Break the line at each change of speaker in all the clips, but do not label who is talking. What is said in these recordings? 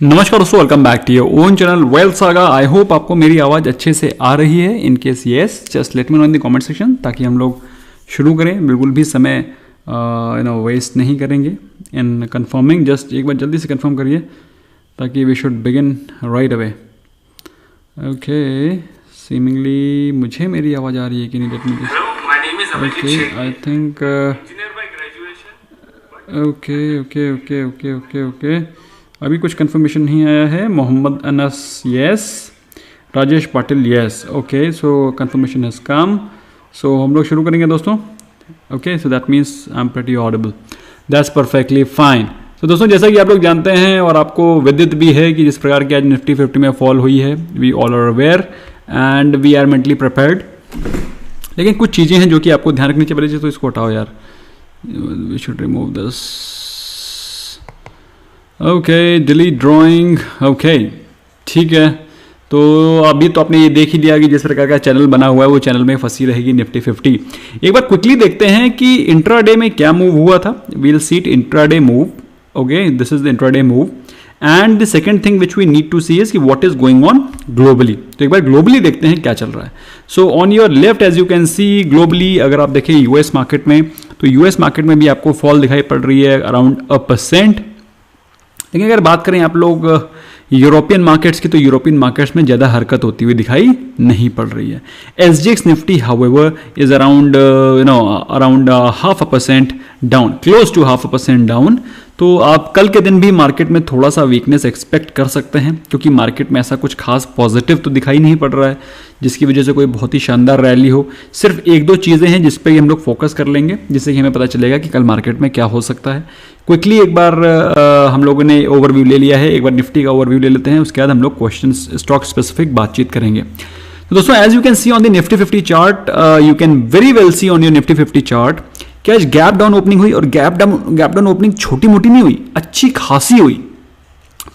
नमस्कार दोस्तों, welcome back to your own channel Wealth Saga. I hope आपको मेरी आवाज़ अच्छे से आ रही है। In case yes, just let me know in the comment section, ताकि हम लोग शुरू करें। बिल्कुल भी समय वेस्ट नहीं करेंगे इन कंफर्मिंग। जस्ट एक बार जल्दी से कंफर्म करिए ताकि we should begin right away. Okay, seemingly मुझे मेरी आवाज़ आ रही है कि नहीं? Let me okay, I think okay अभी कुछ कंफर्मेशन नहीं आया है। Mohammad Anas yes, Rajesh Patil yes. Okay, so confirmation has come. So हम लोग शुरू करेंगे दोस्तों। Okay, so that means I am pretty audible, that's perfectly fine. तो दोस्तों, जैसा कि आप लोग जानते हैं और आपको विदित भी है कि जिस प्रकार की आज निफ्टी 50 में फॉल हुई है, we all are aware and we are mentally prepared. लेकिन कुछ चीज़ें हैं जो कि आपको ध्यान रखनी चाहिए। तो इसको हटाओ यार, we should remove this. Okay, delete drawing. Okay, ठीक है। तो अभी तो आपने ये देख ही लिया कि जिस प्रकार का चैनल बना हुआ है वो चैनल में फंसी रहेगी निफ्टी 50। एक बार क्विकली देखते हैं कि इंट्राडे में क्या मूव हुआ था। We'll see it intraday move. Okay, this is the intraday move and the second thing which we need to see is कि what is going on globally. तो एक बार ग्लोबली देखते हैं क्या चल रहा है। So on your left as you can see globally, अगर आप देखें यूएस मार्केट में, तो यूएस मार्केट में भी आपको फॉल दिखाई पड़ रही है अराउंड 1%। लेकिन अगर बात करें आप लोग यूरोपियन मार्केट्स की, तो यूरोपियन मार्केट्स में ज़्यादा हरकत होती हुई दिखाई नहीं पड़ रही है। SGX Nifty however is around around 0.5% down, close to 0.5% down. तो आप कल के दिन भी मार्केट में थोड़ा सा वीकनेस एक्सपेक्ट कर सकते हैं, क्योंकि मार्केट में ऐसा कुछ खास पॉजिटिव तो दिखाई नहीं पड़ रहा है जिसकी वजह से कोई बहुत ही शानदार रैली हो। सिर्फ एक दो चीज़ें हैं जिस पे हम लोग फोकस कर लेंगे, जिससे कि हमें पता चलेगा कि कल मार्केट में क्या हो सकता है। क्विकली एक बार हम लोगों ने ओवरव्यू ले लिया है, एक बार निफ्टी का ओवरव्यू ले लेते हैं, उसके बाद हम लोग क्वेश्चन स्टॉक स्पेसिफिक बातचीत करेंगे। तो दोस्तों, as you can see on the Nifty 50 chart, you can very well see on your Nifty 50 chart कि आज गैप डाउन ओपनिंग हुई, और गैप डाउन ओपनिंग छोटी मोटी नहीं हुई, अच्छी खासी हुई।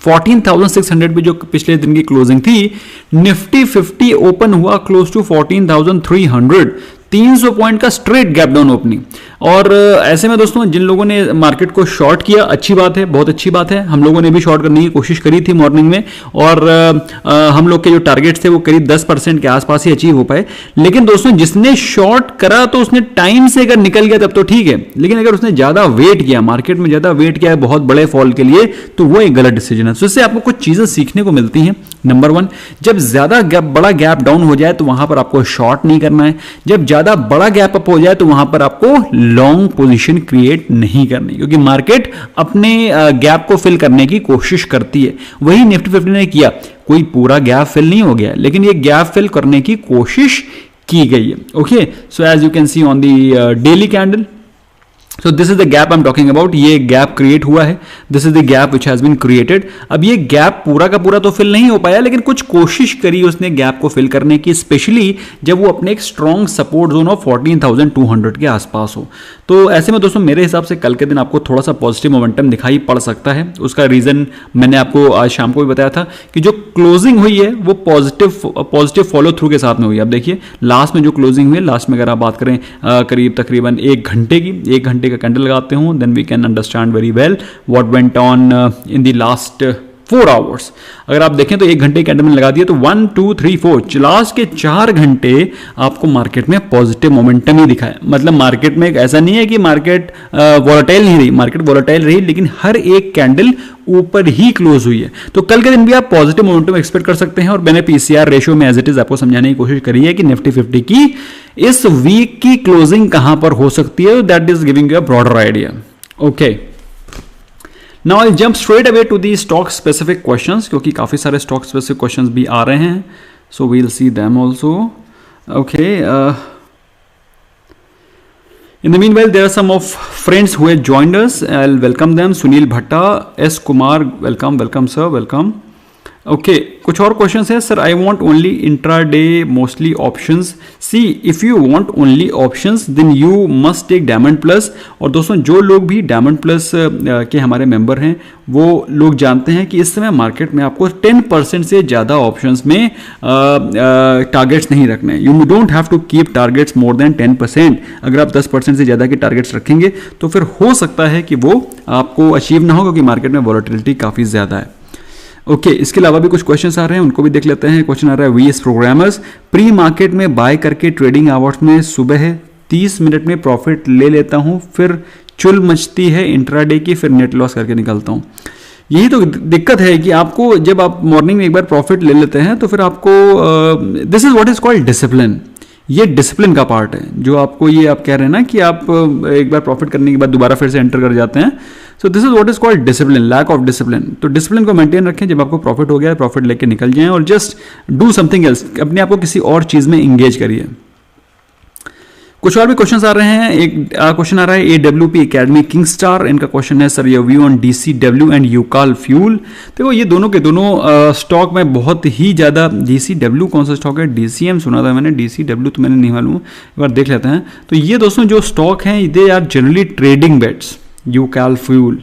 14,600 पे जो पिछले दिन की क्लोजिंग थी, निफ्टी 50 ओपन हुआ क्लोज टू 14,300, 300 पॉइंट का स्ट्रेट गैप डाउन ओपनिंग। और ऐसे में दोस्तों, जिन लोगों ने मार्केट को शॉर्ट किया, अच्छी बात है, बहुत अच्छी बात है। हम लोगों ने भी शॉर्ट करने की कोशिश करी थी मॉर्निंग में, और हम लोग के जो टारगेट्स थे वो करीब 10% के आसपास ही अचीव हो पाए। लेकिन दोस्तों, जिसने शॉर्ट करा तो उसने टाइम से अगर निकल गया तब तो ठीक है, लेकिन अगर उसने ज्यादा वेट किया, मार्केट में ज्यादा वेट किया है बहुत बड़े फॉल के लिए, तो वो एक गलत डिसीजन है। तो इससे आपको कुछ चीजें सीखने को मिलती हैं। नंबर 1, जब ज्यादा बड़ा गैप डाउन हो जाए तो वहां पर आपको शॉर्ट नहीं करना है। जब ज्यादा बड़ा गैप अप हो जाए तो वहां पर आपको लॉन्ग पोजीशन क्रिएट नहीं करनी, क्योंकि मार्केट अपने गैप को फिल करने की कोशिश करती है। वही निफ्टी 50 ने किया। कोई पूरा गैप फिल नहीं हो गया, लेकिन ये गैप फिल करने की कोशिश की गई है। Okay, so as you can see on the daily candle, so this is the gap I am talking about. ये गैप क्रिएट हुआ है, this is the gap which has been created. अब ये गैप पूरा का पूरा तो फिल नहीं हो पाया, लेकिन कुछ कोशिश करी उसने गैप को फिल करने की, स्पेशली जब वो अपने एक स्ट्रॉन्ग सपोर्ट जोन ऑफ 14,200 के आसपास हो। तो ऐसे में दोस्तों, मेरे हिसाब से कल के दिन आपको थोड़ा सा पॉजिटिव मोमेंटम दिखाई पड़ सकता है। उसका रीजन मैंने आपको आज शाम को भी बताया था कि जो क्लोजिंग हुई है वो पॉजिटिव फॉलो थ्रू के साथ में हुई है। अब देखिए, लास्ट में जो क्लोजिंग हुई है, लास्ट में अगर आप बात करें करीब तकरीबन 1 घंटे की, 1 घंटे का कैंडल लगाते हूं, then we can understand very well what went on in the last 4 hours. अगर आप देखें तो 1 घंटे कैंडल में लगा दिया तो 1 2 3 4 लास्ट के 4 घंटे आपको मार्केट में पॉजिटिव मोमेंटम ही दिखाया। मतलब मार्केट में ऐसा नहीं है कि मार्केट वोलेटाइल नहीं रही, मार्केट वोलेटाइल रही, लेकिन हर एक कैंडल ऊपर ही क्लोज हुई है। तो कल के दिन भी आप पॉजिटिव मोमेंटम एक्सपेक्ट कर सकते हैं। और मैंने पीसीआर रेशियो में एज इट इज आपको समझाने की कोशिश करी है कि निफ्टी 50 की इस वीक की क्लोजिंग कहां पर हो सकती है। That is giving you a broader idea. Okay, now I jump straight away to the stock specific questions, क्योंकि काफी सारे स्टॉक स्पेसिफिक क्वेश्चंस भी आ रहे हैं। So we'll see them also. Okay, in the meanwhile, there are some of friends who have joined us. I'll welcome them. Sunil Bhatta, S. Kumar, welcome sir, welcome. Okay, कुछ और question है sir. I want only intraday mostly options. See, if you want only options then you must take diamond plus. और दोस्तों, जो लोग भी diamond plus के हमारे मेंबर हैं, वो लोग जानते हैं कि इस समय मार्केट में आपको 10% से ज़्यादा ऑप्शंस में टारगेट्स नहीं रखने। You don't have to keep targets more than 10%। अगर आप 10% से ज़्यादा के टारगेट्स रखेंगे तो फिर हो सकता है कि वो आपको अचीव ना हो, क्योंकि मार्केट में वॉलेटिलिटी काफ़ी ज़्यादा है। ओके इसके अलावा भी कुछ क्वेश्चंस आ रहे हैं, उनको भी देख लेते हैं। क्वेश्चन आ रहा है वीएस प्रोग्रामर्स, प्री मार्केट में बाय करके ट्रेडिंग आवर्स में सुबह 30 मिनट में प्रॉफिट ले लेता हूं, फिर चुल मचती है इंट्राडे की, फिर नेट लॉस करके निकलता हूं। यही तो दिक्कत है कि आपको जब आप मॉर्निंग में एक बार प्रॉफिट ले लेते हैं तो फिर आपको this is what is called discipline. ये डिसिप्लिन का पार्ट है जो आपको, ये आप कह रहे हैं ना कि आप एक बार प्रॉफिट करने के बाद दोबारा फिर से एंटर कर जाते हैं। So this is what is called discipline, lack of discipline. तो डिसिप्लिन को मेंटेन रखें, जब आपको प्रॉफिट हो गया प्रॉफिट लेके निकल जाएं और जस्ट डू समथिंग एल्स, अपने आप को किसी और चीज में इंगेज करिए। कुछ और भी क्वेश्चंस आ रहे हैं। एक क्वेश्चन आ रहा है AWP एकेडमी किंगस्टार, इनका क्वेश्चन है sir your view on DCW and Ucal fuel. देखो ये दोनों के दोनों स्टॉक में बहुत ही ज़्यादा, DCW कौन सा स्टॉक है, DCM सुना था मैंने, DCW तो मैंने नहीं मालूम, एक बार देख लेते हैं। तो ये दोस्तों जो स्टॉक हैं they are generally trading bets. Ucal fuel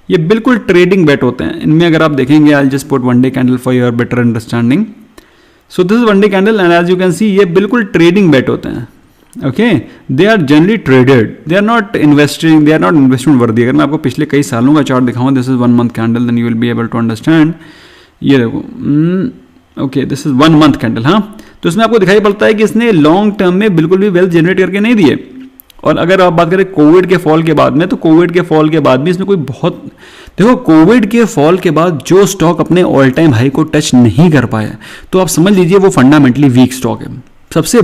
ये बिल्कुल ट्रेडिंग बेट होते हैं। इनमें अगर आप देखेंगे, I just put one day candle for your better understanding. So this is one day candle and as you can see ये बिल्कुल ट्रेडिंग बेट होते हैं। Okay they are generally traded, they are not investing, they are not investment worthy. अगर मैं आपको पिछले कई सालों का चार्ट दिखाऊं, this is 1 month candle, then you will be able to understand. ये देखो, okay this is 1 month candle. हाँ, तो इसमें आपको दिखाई पड़ता है कि इसने लॉन्ग टर्म में बिल्कुल भी वेल्थ जनरेट करके नहीं दिए। और अगर आप बात करें कोविड के फॉल के बाद में, तो कोविड के फॉल के बाद भी इसमें कोई बहुत, देखो कोविड के फॉल के बाद जो स्टॉक अपने ऑल टाइम हाई को टच नहीं कर पाया, तो आप समझ लीजिए वो फंडामेंटली वीक स्टॉक है। सबसे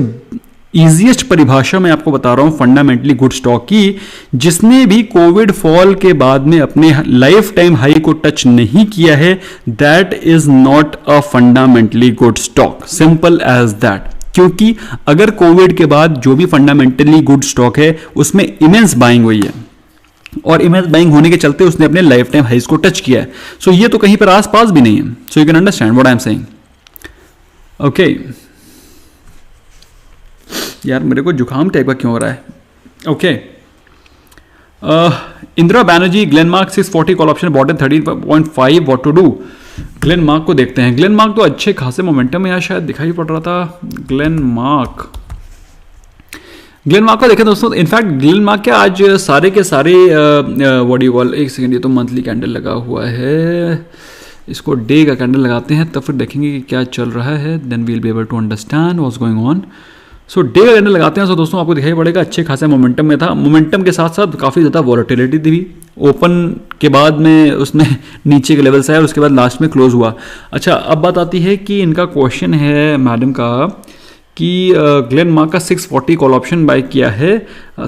ईजीएस्ट परिभाषा मैं आपको बता रहा हूं फंडामेंटली गुड स्टॉक की, जिसने भी कोविड फॉल के बाद में अपने लाइफ टाइम हाई को टच नहीं किया है, that is not a fundamentally good stock, simple as that. क्योंकि अगर कोविड के बाद जो भी फंडामेंटली गुड स्टॉक है उसमें इमेंस बाइंग हुई है और इमेंस बाइंग होने के चलते उसने अपने लाइफ टाइम हाइज को टच किया है। सो ये तो कहीं पर आसपास भी नहीं है। So you can understand what I am saying. Okay यार मेरे को जुकाम टाइप का क्यों हो रहा है। Okay Indira Banerjee Glenmark 640 call option bought 13.5 what to do. Glenmark को देखते हैं। ग्लेनमार्क तो अच्छे खासे मोमेंटम में यहाँ शायद दिखाई पड़ रहा था। ग्लेनमार्क को देखें दोस्तों, इनफैक्ट ग्लेनमार्क के आज सारे के सारे व्हाट यू कॉल, एक सेकेंड, ये तो मंथली कैंडल लगा हुआ है, इसको डे का कैंडल लगाते हैं तब फिर देखेंगे कि क्या चल रहा है, then we will be able to understand what's going on. So day का कैंडल लगाते हैं। सो दोस्तों आपको दिखाई पड़ेगा अच्छे खासे मोमेंटम में था। मोमेंटम के साथ साथ काफ़ी ज़्यादा वॉलेटिलिटी थी। ओपन के बाद में उसने नीचे के लेवल से आया और उसके बाद लास्ट में क्लोज हुआ। अच्छा अब बात आती है कि इनका क्वेश्चन है मैडम का कि ग्लेनमार्क का 640 कॉल ऑप्शन बाय किया है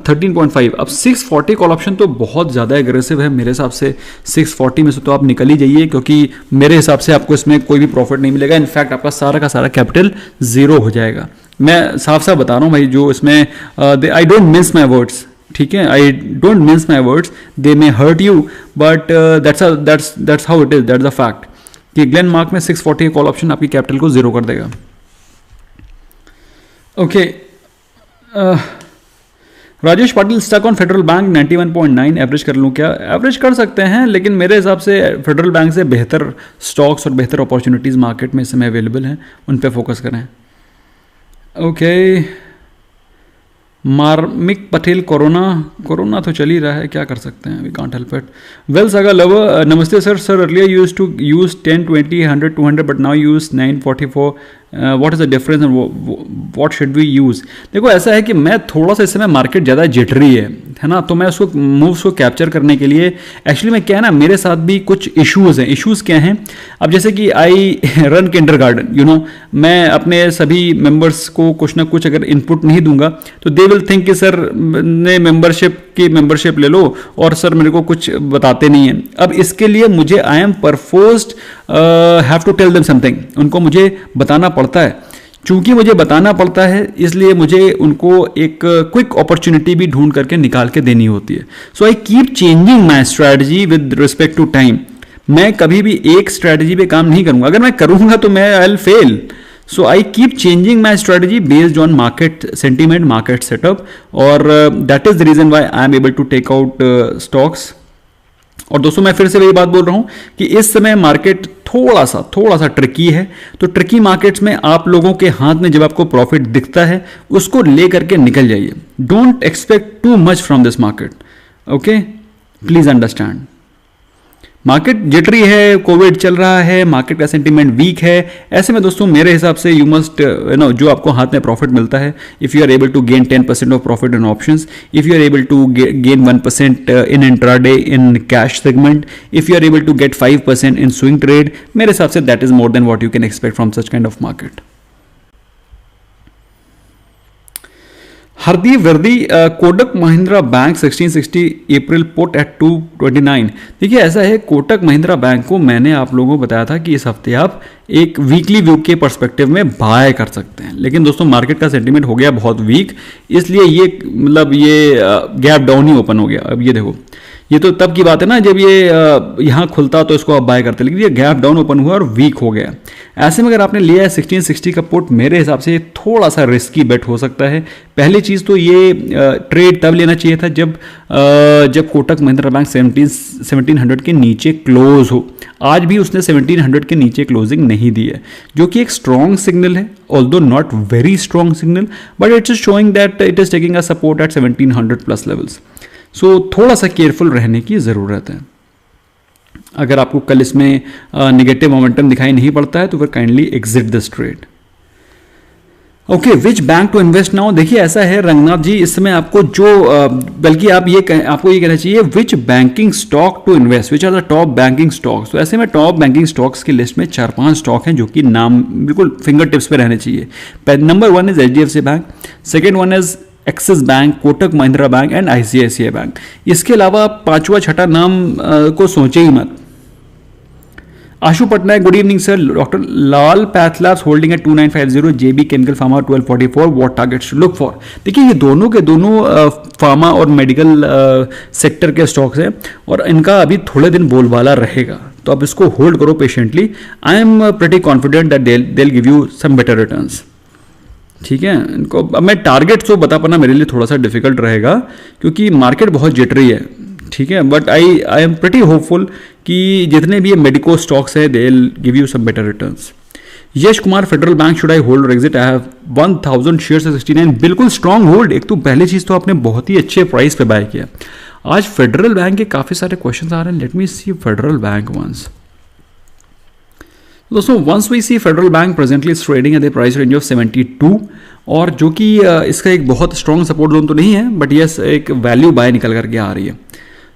13.5। अब 640 कॉल ऑप्शन तो बहुत ज़्यादा एग्रेसिव है मेरे हिसाब से। 640 में से तो आप निकल ही जाइए, क्योंकि मेरे हिसाब से आपको इसमें कोई भी प्रॉफिट नहीं मिलेगा। इनफैक्ट आपका सारा का सारा कैपिटल जीरो हो जाएगा। मैं साफ साफ बता रहा हूँ भाई, जो इसमें I don't miss my words, ठीक है, I don't miss my words, they may hurt you but that's how it is, that's the fact कि ग्लेनमार्क में 640 कॉल ऑप्शन आपकी कैपिटल को जीरो कर देगा। Okay Rajesh Patil stuck on Federal Bank 91.9, average कर लूँ क्या? एवरेज कर सकते हैं, लेकिन मेरे हिसाब से फेडरल बैंक से बेहतर स्टॉक्स और बेहतर अपॉर्चुनिटीज़ मार्केट में इस समय अवेलेबल हैं, उन पे फोकस करें। ओके मार्मिक पटेल कोरोना तो चल ही रहा है, क्या कर सकते हैं, we can't help it. Well saga lover नमस्ते sir earlier use to use 10, 20, 100, 200 but now use 944, what is the difference and what should we use. देखो ऐसा है कि मैं थोड़ा सा इस समय मार्केट ज़्यादा जिटरी है ना, तो मैं उसको मूव्स को कैप्चर करने के लिए एक्चुअली मैं क्या है ना, मेरे साथ भी कुछ इश्यूज़ हैं। इश्यूज़ क्या हैं? अब जैसे कि I run kindergarten, you know, मैं अपने सभी मेंबर्स को कुछ ना कुछ अगर इनपुट नहीं दूंगा तो दे विल थिंक कि सर ने मेंबरशिप ले लो और सर मेरे को कुछ बताते नहीं हैं। अब इसके लिए मुझे I am perforced have to tell them something, उनको मुझे बताना पड़ता है। चूंकि मुझे बताना पड़ता है इसलिए मुझे उनको एक क्विक अपॉर्चुनिटी भी ढूंढ करके निकाल के देनी होती है। So I keep changing my strategy with respect to time. मैं कभी भी एक स्ट्रैटेजी पे काम नहीं करूंगा, अगर मैं करूंगा तो मैं I will fail. So I keep changing my strategy based on market sentiment, market setup, और that is the reason why I am able to take out stocks. और दोस्तों मैं फिर से वही बात बोल रहा हूं कि इस समय मार्केट थोड़ा सा ट्रिकी है। तो ट्रिकी मार्केट्स में आप लोगों के हाथ में जब आपको प्रॉफिट दिखता है उसको लेकर के निकल जाइए। Don't expect too much from this market, okay, please understand. Market jittery है, कोविड चल रहा है, मार्केट का सेंटीमेंट वीक है। ऐसे में दोस्तों मेरे हिसाब से यू मस्ट जो आपको हाथ में प्रॉफिट मिलता है, if you are able to gain 10% of profit in options, if you are able to gain 1% in intraday in cash segment, if you are able to get 5% in swing trade, मेरे हिसाब से that is more than what you can expect from such kind of market. Hardeep Vardi, Kotak Mahindra bank 1660 April put at 229। देखिए ऐसा है, Kotak Mahindra bank को मैंने आप लोगों को बताया था कि इस हफ्ते आप एक वीकली व्यू के पर्सपेक्टिव में बाय कर सकते हैं, लेकिन दोस्तों मार्केट का सेंटीमेंट हो गया बहुत वीक, इसलिए ये मतलब ये गैप डाउन ही ओपन हो गया। अब ये देखो, ये तो तब की बात है ना जब ये यहाँ खुलता तो इसको आप बाय करते, लेकिन ये गैप डाउन ओपन हुआ और वीक हो गया। ऐसे में अगर आपने लिया है 1660 का पुट, मेरे हिसाब से थोड़ा सा रिस्की बेट हो सकता है। पहली चीज़ तो ये ट्रेड तब लेना चाहिए था जब कोटक महिंद्रा बैंक 1700 के नीचे क्लोज हो। आज भी उसने 1700 के नीचे क्लोजिंग नहीं दी है, जो कि एक स्ट्रॉन्ग सिग्नल है, although not very strong signal, but it's showing that it is taking a support at 1700 plus levels. So थोड़ा सा केयरफुल रहने की ज़रूरत है। अगर आपको कल इसमें नेगेटिव मोमेंटम दिखाई नहीं पड़ता है तो फिर kindly exit this trade. Okay, which bank to invest now. देखिए ऐसा है रंगनाथ जी, इस समय आपको बल्कि आपको ये कहना चाहिए which banking stock to invest, which are the top banking stocks. तो ऐसे में टॉप बैंकिंग स्टॉक्स की लिस्ट में 4-5 स्टॉक हैं जो कि नाम बिल्कुल फिंगर टिप्स पे रहने चाहिए। Number 1 is HDFC bank, second one is Axis bank, Kotak Mahindra bank and ICICI bank. इसके अलावा 5वां 6ठा नाम को सोचे ही मत। Ashu Patnaik, good evening sir. Doctor Lal PathLabs holding at 2950, JB chemical pharma 1244, what targets to look for. देखिए ये दोनों के दोनों फार्मा और मेडिकल सेक्टर के स्टॉक्स हैं और इनका अभी थोड़े दिन बोलबाला रहेगा, तो आप इसको होल्ड करो patiently. I am pretty confident that they give you some better returns. ठीक है, इनको अब मैं टारगेट तो बता पाना मेरे लिए थोड़ा सा डिफिकल्ट रहेगा क्योंकि मार्केट बहुत जिटरी है। ठीक है, but I am pretty hopeful कि जितने भी ये मेडिको स्टॉक्स है they will give you some better returns. Yash Kumar, Federal Bank, should I hold और एग्जिट? I have 1000 shares 69। बिल्कुल स्ट्रॉन्ग होल्ड। एक तो पहली चीज़ तो आपने बहुत ही अच्छे प्राइस पे बाय किया। आज फेडरल बैंक के काफ़ी सारे क्वेश्चन आ रहे हैं, let me see Federal Bank once. दोस्तों once we see Federal Bank presently is trading at the price range of 72, और जो कि इसका एक बहुत स्ट्रॉन्ग सपोर्ट जोन तो नहीं है, बट यस एक वैल्यू बाय निकल करके आ रही है।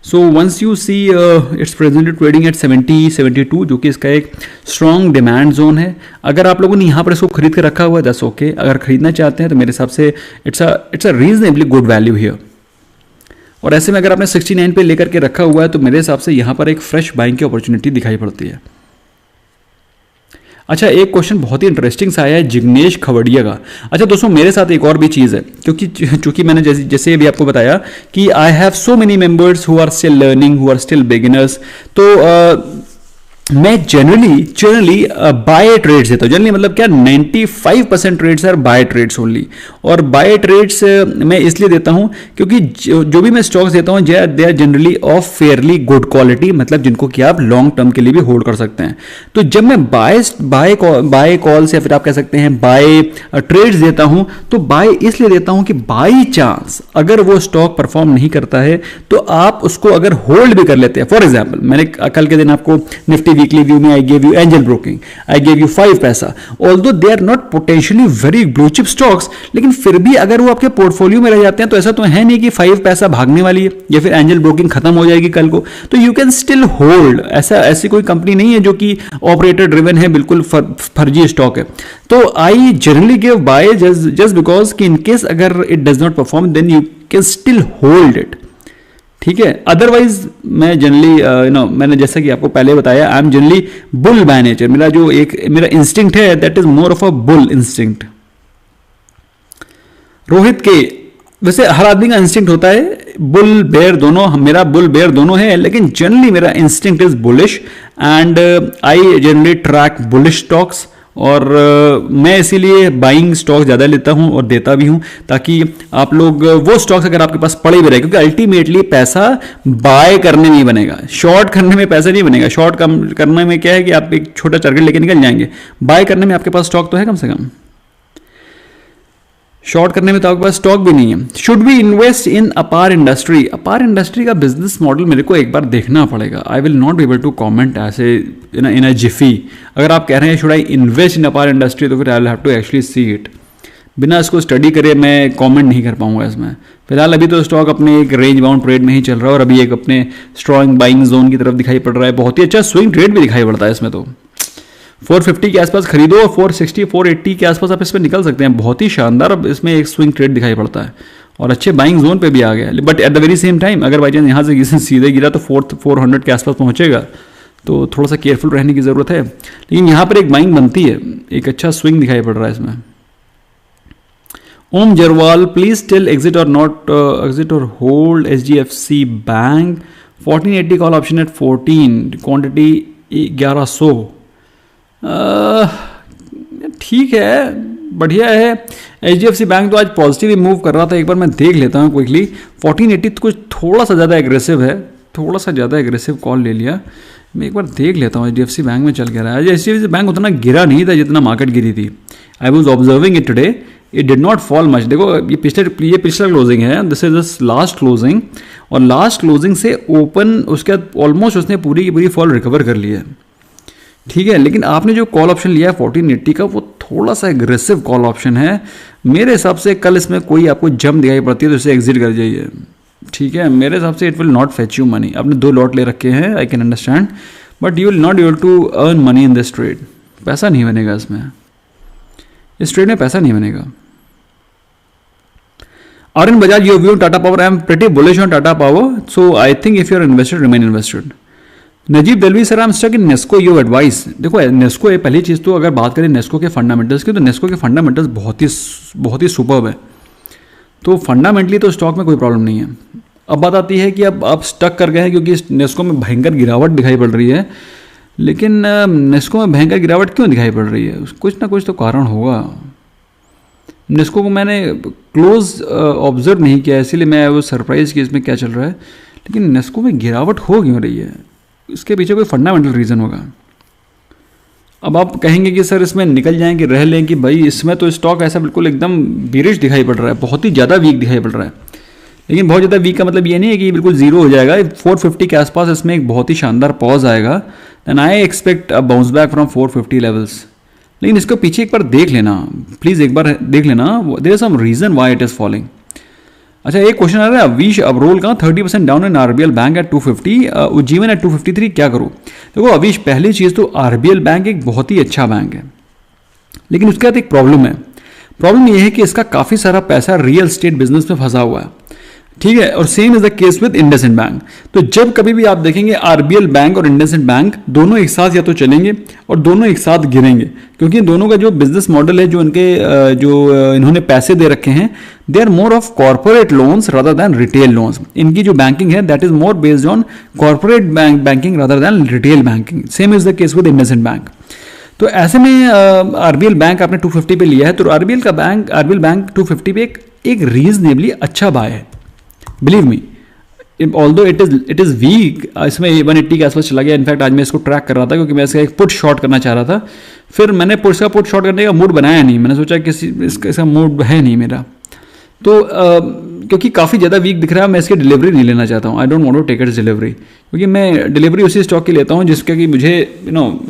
So once you see it's presently trading at 72, जो कि इसका एक स्ट्रॉन्ग डिमांड जोन है। अगर आप लोगों ने यहाँ पर इसको खरीद के रखा हुआ है दैट्स ओके। अगर खरीदना चाहते हैं तो मेरे हिसाब से it's a reasonably good value here. और ऐसे में अगर आपने 69 पे लेकर के रखा हुआ है तो मेरे हिसाब से यहाँ पर एक फ्रेश बाइंग की अपॉर्चुनिटी दिखाई पड़ती है। अच्छा, एक क्वेश्चन बहुत ही इंटरेस्टिंग सा आया है जिग्नेश खवड़िया का। अच्छा दोस्तों, मेरे साथ एक और भी चीज़ है, क्योंकि चूंकि मैंने जैसे अभी आपको बताया कि I have so many members who are still learning, who are still beginners, तो मैं जनरली बाय ट्रेड्स देता हूँ। जनरली मतलब क्या 95% trades are buy trades only. और बाय ट्रेड्स मैं इसलिए देता हूँ क्योंकि जो भी मैं स्टॉक्स देता हूँ they are generally of fairly good quality, मतलब जिनको कि आप लॉन्ग टर्म के लिए भी होल्ड कर सकते हैं। तो जब मैं बाय कॉल्स या फिर आप कह सकते हैं बाय ट्रेड्स देता हूँ, तो बाय इसलिए देता हूँ कि बाई चांस अगर वो स्टॉक परफॉर्म नहीं करता है तो आप उसको अगर होल्ड भी कर लेते हैं। फॉर एग्जाम्पल, मैंने कल के दिन आपको निफ्टी वीकली व्यू में I gave you Angel Broking, I gave you 5 पैसा, although they are not potentially very blue chip stocks, लेकिन फिर भी अगर वो आपके पोर्टफोलियो में रह जाते हैं तो ऐसा तो है नहीं कि 5 पैसा भागने वाली है या फिर एंजल ब्रोकिंग खत्म हो जाएगी कल को, तो यू कैन स्टिल होल्ड। ऐसी कोई कंपनी नहीं है जो कि ऑपरेटर ड्रिवन है, बिल्कुल फर्जी स्टॉक है। तो I generally give buy just because कि इनकेस अगर it does not perform then you can still hold it. ठीक है, अदरवाइज मैं जनरली मैंने जैसा कि आपको पहले बताया, I am generally bull by nature. मेरा इंस्टिंक्ट है that is more of a bull instinct. Rohit के, वैसे हर आदमी का इंस्टिंक्ट होता है, बुल बेयर दोनों, मेरा बुल बेयर दोनों है, लेकिन जनरली मेरा instinct is bullish and I generally track bullish stocks. और मैं इसीलिए बाइंग स्टॉक ज़्यादा लेता हूं और देता भी हूं, ताकि आप लोग वो स्टॉक्स अगर आपके पास पड़े भी रहे, क्योंकि अल्टीमेटली पैसा बाय करने नहीं बनेगा, शॉर्ट करने में पैसा नहीं बनेगा। शॉर्ट करने में क्या है कि आप एक छोटा टारगेट लेके निकल जाएंगे, बाय करने में आपके पास स्टॉक तो है कम से कम। शॉर्ट करने में तो आपके पास स्टॉक भी नहीं है। शुड वी इन्वेस्ट इन अपार इंडस्ट्री? अपार इंडस्ट्री का बिजनेस मॉडल मेरे को एक बार देखना पड़ेगा। I will not be able to comment ऐसे इन अ जिफी। अगर आप कह रहे हैं शुड आई इन्वेस्ट इन अपार इंडस्ट्री, तो फिर I will have to actually see it. बिना इसको स्टडी करे मैं कमेंट नहीं कर पाऊंगा इसमें। फिलहाल अभी तो स्टॉक अपने एक रेंज बाउंड ट्रेड में ही चल रहा है और अभी एक अपने स्ट्रॉन्ग बाइंग जोन की तरफ दिखाई पड़ रहा है। बहुत ही अच्छा स्विंग ट्रेड भी दिखाई पड़ता है इसमें। तो 450 के आसपास खरीदो और 460 480 के आसपास आप इसमें निकल सकते हैं। बहुत ही शानदार अब इसमें एक स्विंग ट्रेड दिखाई पड़ता है और अच्छे बाइंग जोन पे भी आ गया। But at the very same time अगर बाई चांस यहाँ से सीधे गिरा तो 400 के आसपास पहुंचेगा, तो थोड़ा सा केयरफुल रहने की ज़रूरत है। लेकिन यहाँ पर एक बाइंग बनती है, एक अच्छा स्विंग दिखाई पड़ रहा है इसमें। Om Jarwal, please tell exit और नॉट एग्जिट और hold HDFC bank 1480 call option at 14, quantity 1100। ठीक है, बढ़िया है। HDFC बैंक तो आज पॉजिटिव ही मूव कर रहा था, एक बार मैं देख लेता हूँ क्विकली। 1480 तो कुछ थोड़ा सा ज़्यादा एग्रेसिव है, थोड़ा सा ज़्यादा एग्रेसिव कॉल ले लिया। मैं एक बार देख लेता हूँ HDFC बैंक में चल के रहा है। HDFC बैंक उतना गिरा नहीं था जितना मार्केट गिरी थी। I was observing it today, it did not fall much. देखो ये पिछला क्लोजिंग है, this is this last closing, और लास्ट क्लोजिंग से ओपन उसके बाद ऑलमोस्ट उसने पूरी की पूरी फॉल रिकवर कर ली है। ठीक है, लेकिन आपने जो कॉल ऑप्शन लिया है 1480 का, वो थोड़ा सा एग्रेसिव कॉल ऑप्शन है मेरे हिसाब से। कल इसमें कोई आपको जम दिखाई पड़ती है तो इसे एग्जिट कर जाइए। ठीक है, मेरे हिसाब से it will not fetch you money. आपने 2 लॉट ले रखे हैं, I can understand, but you will not able to earn money in this trade. पैसा नहीं बनेगा इसमें, इस ट्रेड में पैसा नहीं बनेगा। Arun Bajaj, your view on Tata Power? I am pretty bullish on Tata Power, so I think if you are invested, remain invested. Najeeb Dalvi sir, I am stuck in Nesco, your advice? देखो नेस्को, पहली चीज़ तो अगर बात करें नेस्को के फंडामेंटल्स की, तो नेस्को के फंडामेंटल्स बहुत ही सुपर्ब है। तो फंडामेंटली तो स्टॉक में कोई प्रॉब्लम नहीं है। अब बात आती है कि अब आप स्टक कर गए हैं क्योंकि नेस्को में भयंकर गिरावट दिखाई पड़ रही है। लेकिन नेस्को में भयंकर गिरावट क्यों दिखाई पड़ रही है? कुछ ना कुछ तो कारण होगा। नेस्को को मैंने क्लोज ऑब्जर्व नहीं किया, इसीलिए मैं वो सरप्राइज कि इसमें क्या चल रहा है। लेकिन नेस्को में गिरावट हो क्यों रही है? इसके पीछे कोई फंडामेंटल रीज़न होगा। अब आप कहेंगे कि सर इसमें निकल जाएं कि रह लें, कि भाई इसमें तो स्टॉक ऐसा बिल्कुल एकदम बीरिश दिखाई पड़ रहा है, बहुत ही ज़्यादा वीक दिखाई पड़ रहा है। लेकिन बहुत ज़्यादा वीक का मतलब ये नहीं है कि बिल्कुल जीरो हो जाएगा। 450 के आसपास इसमें एक बहुत ही शानदार पॉज आएगा, then I expect a bounce back from 450 levels. लेकिन इसको पीछे एक बार देख लेना, प्लीज़ एक बार देख लेना, there is some reason why it is falling. अच्छा, एक क्वेश्चन आ रहा है, अवीश अब्रोल का 30% down in RBL bank at 250, Ujjivan at 253, क्या करूँ? देखो अवीश, पहली चीज़ तो RBL बैंक एक बहुत ही अच्छा बैंक है, लेकिन उसके साथ एक प्रॉब्लम है। प्रॉब्लम यह है कि इसका काफ़ी सारा पैसा रियल एस्टेट बिजनेस में फंसा हुआ है। ठीक है, और same is the case with IndusInd bank. तो जब कभी भी आप देखेंगे RBL बैंक और इंडसइंड बैंक दोनों एक साथ या तो चलेंगे और दोनों एक साथ गिरेंगे, क्योंकि इन दोनों का जो बिजनेस मॉडल है, जो इनके जो इन्होंने पैसे दे रखे हैं, they are more of corporate loans rather than retail loans. इनकी जो बैंकिंग है that is more based on corporate banking rather than retail banking. Same is the case with IndusInd bank. तो ऐसे में RBL बैंक आपने 250 पे लिया है, तो RBL बैंक 250 पे एक रीजनेबली अच्छा बाय है। Believe me, although it is week, इसमें 180 के आसपास चला गया। इनफैक्ट आज मैं इसको ट्रैक कर रहा था क्योंकि मैं इसका एक पुट शॉट करना चाह रहा था। फिर मैंने पुट शॉट करने का मूड बनाया नहीं, मैंने सोचा कि इसका मूड है नहीं मेरा। तो क्योंकि काफ़ी ज़्यादा वीक दिख रहा है, मैं इसकी डिलीवरी नहीं लेना चाहता हूँ। I don't want to take its delivery, क्योंकि मैं डिलीवरी उसी स्टॉक की लेता हूँ जिसका कि मुझे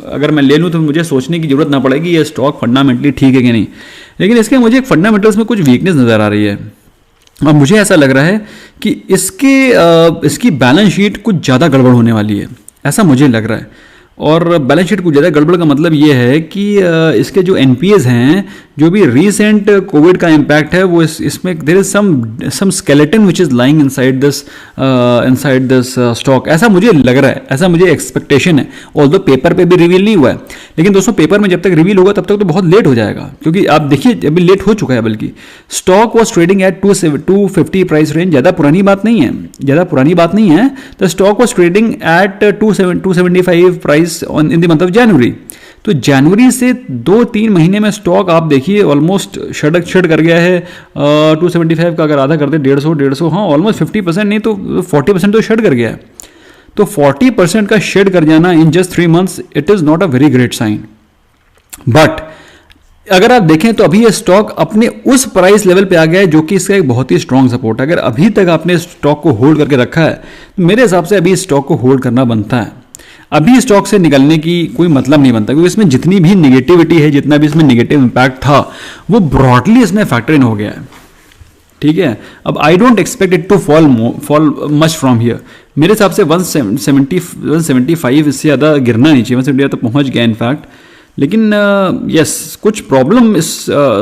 अगर मैं ले लूँ तो मुझे सोचने की जरूरत ना पड़ेगी ये स्टॉक फंडामेंटली ठीक है कि नहीं। लेकिन इसके मुझे फंडामेंटल्स में कुछ वीकनेस नज़र आ रही है और मुझे ऐसा लग रहा है कि इसकी बैलेंस शीट कुछ ज़्यादा गड़बड़ होने वाली है, ऐसा मुझे लग रहा है। और बैलेंस शीट कुछ ज़्यादा गड़बड़ का मतलब ये है कि इसके जो NPAs हैं, जो भी रीसेंट कोविड का इम्पैक्ट है, वो इसमें there is some skeleton which is lying inside this stock, ऐसा मुझे लग रहा है, ऐसा मुझे एक्सपेक्टेशन है। ऑल्दो पेपर पे भी रिवील नहीं हुआ है, लेकिन दोस्तों पेपर में जब तक रिवील होगा तब तक तो बहुत लेट हो जाएगा, क्योंकि आप देखिए अभी लेट हो चुका है। बल्कि stock was trading at 250 price range, ज़्यादा पुरानी बात नहीं है। The stock was trading at 275 price in the month of January. तो जनवरी से 2-3 महीने में स्टॉक आप देखिए ऑलमोस्ट छड़ कर गया है। 275 का अगर आधा कर दे 150, हाँ ऑलमोस्ट 50% नहीं तो 40% तो शेड कर गया है। तो 40% का शेड कर जाना in just 3 months, it is not a very great sign. But अगर आप देखें तो अभी ये स्टॉक अपने उस प्राइस लेवल पे आ गया है जो कि इसका एक बहुत ही स्ट्रॉन्ग सपोर्ट है। अगर अभी तक आपने स्टॉक को होल्ड करके रखा है तो मेरे हिसाब से अभी स्टॉक को होल्ड करना बनता है। अभी स्टॉक से निकलने की कोई मतलब नहीं बनता, क्योंकि इसमें जितनी भी निगेटिविटी है, जितना भी इसमें निगेटिव इंपैक्ट था, वो ब्रॉडली इसमें फैक्टर इन हो गया है। ठीक है, अब I don't expect it to fall much from here. मेरे हिसाब से 175 इससे ज़्यादा गिरना नहीं चाहिए, 170 तक पहुंच गया इनफैक्ट। लेकिन यस कुछ प्रॉब्लम इस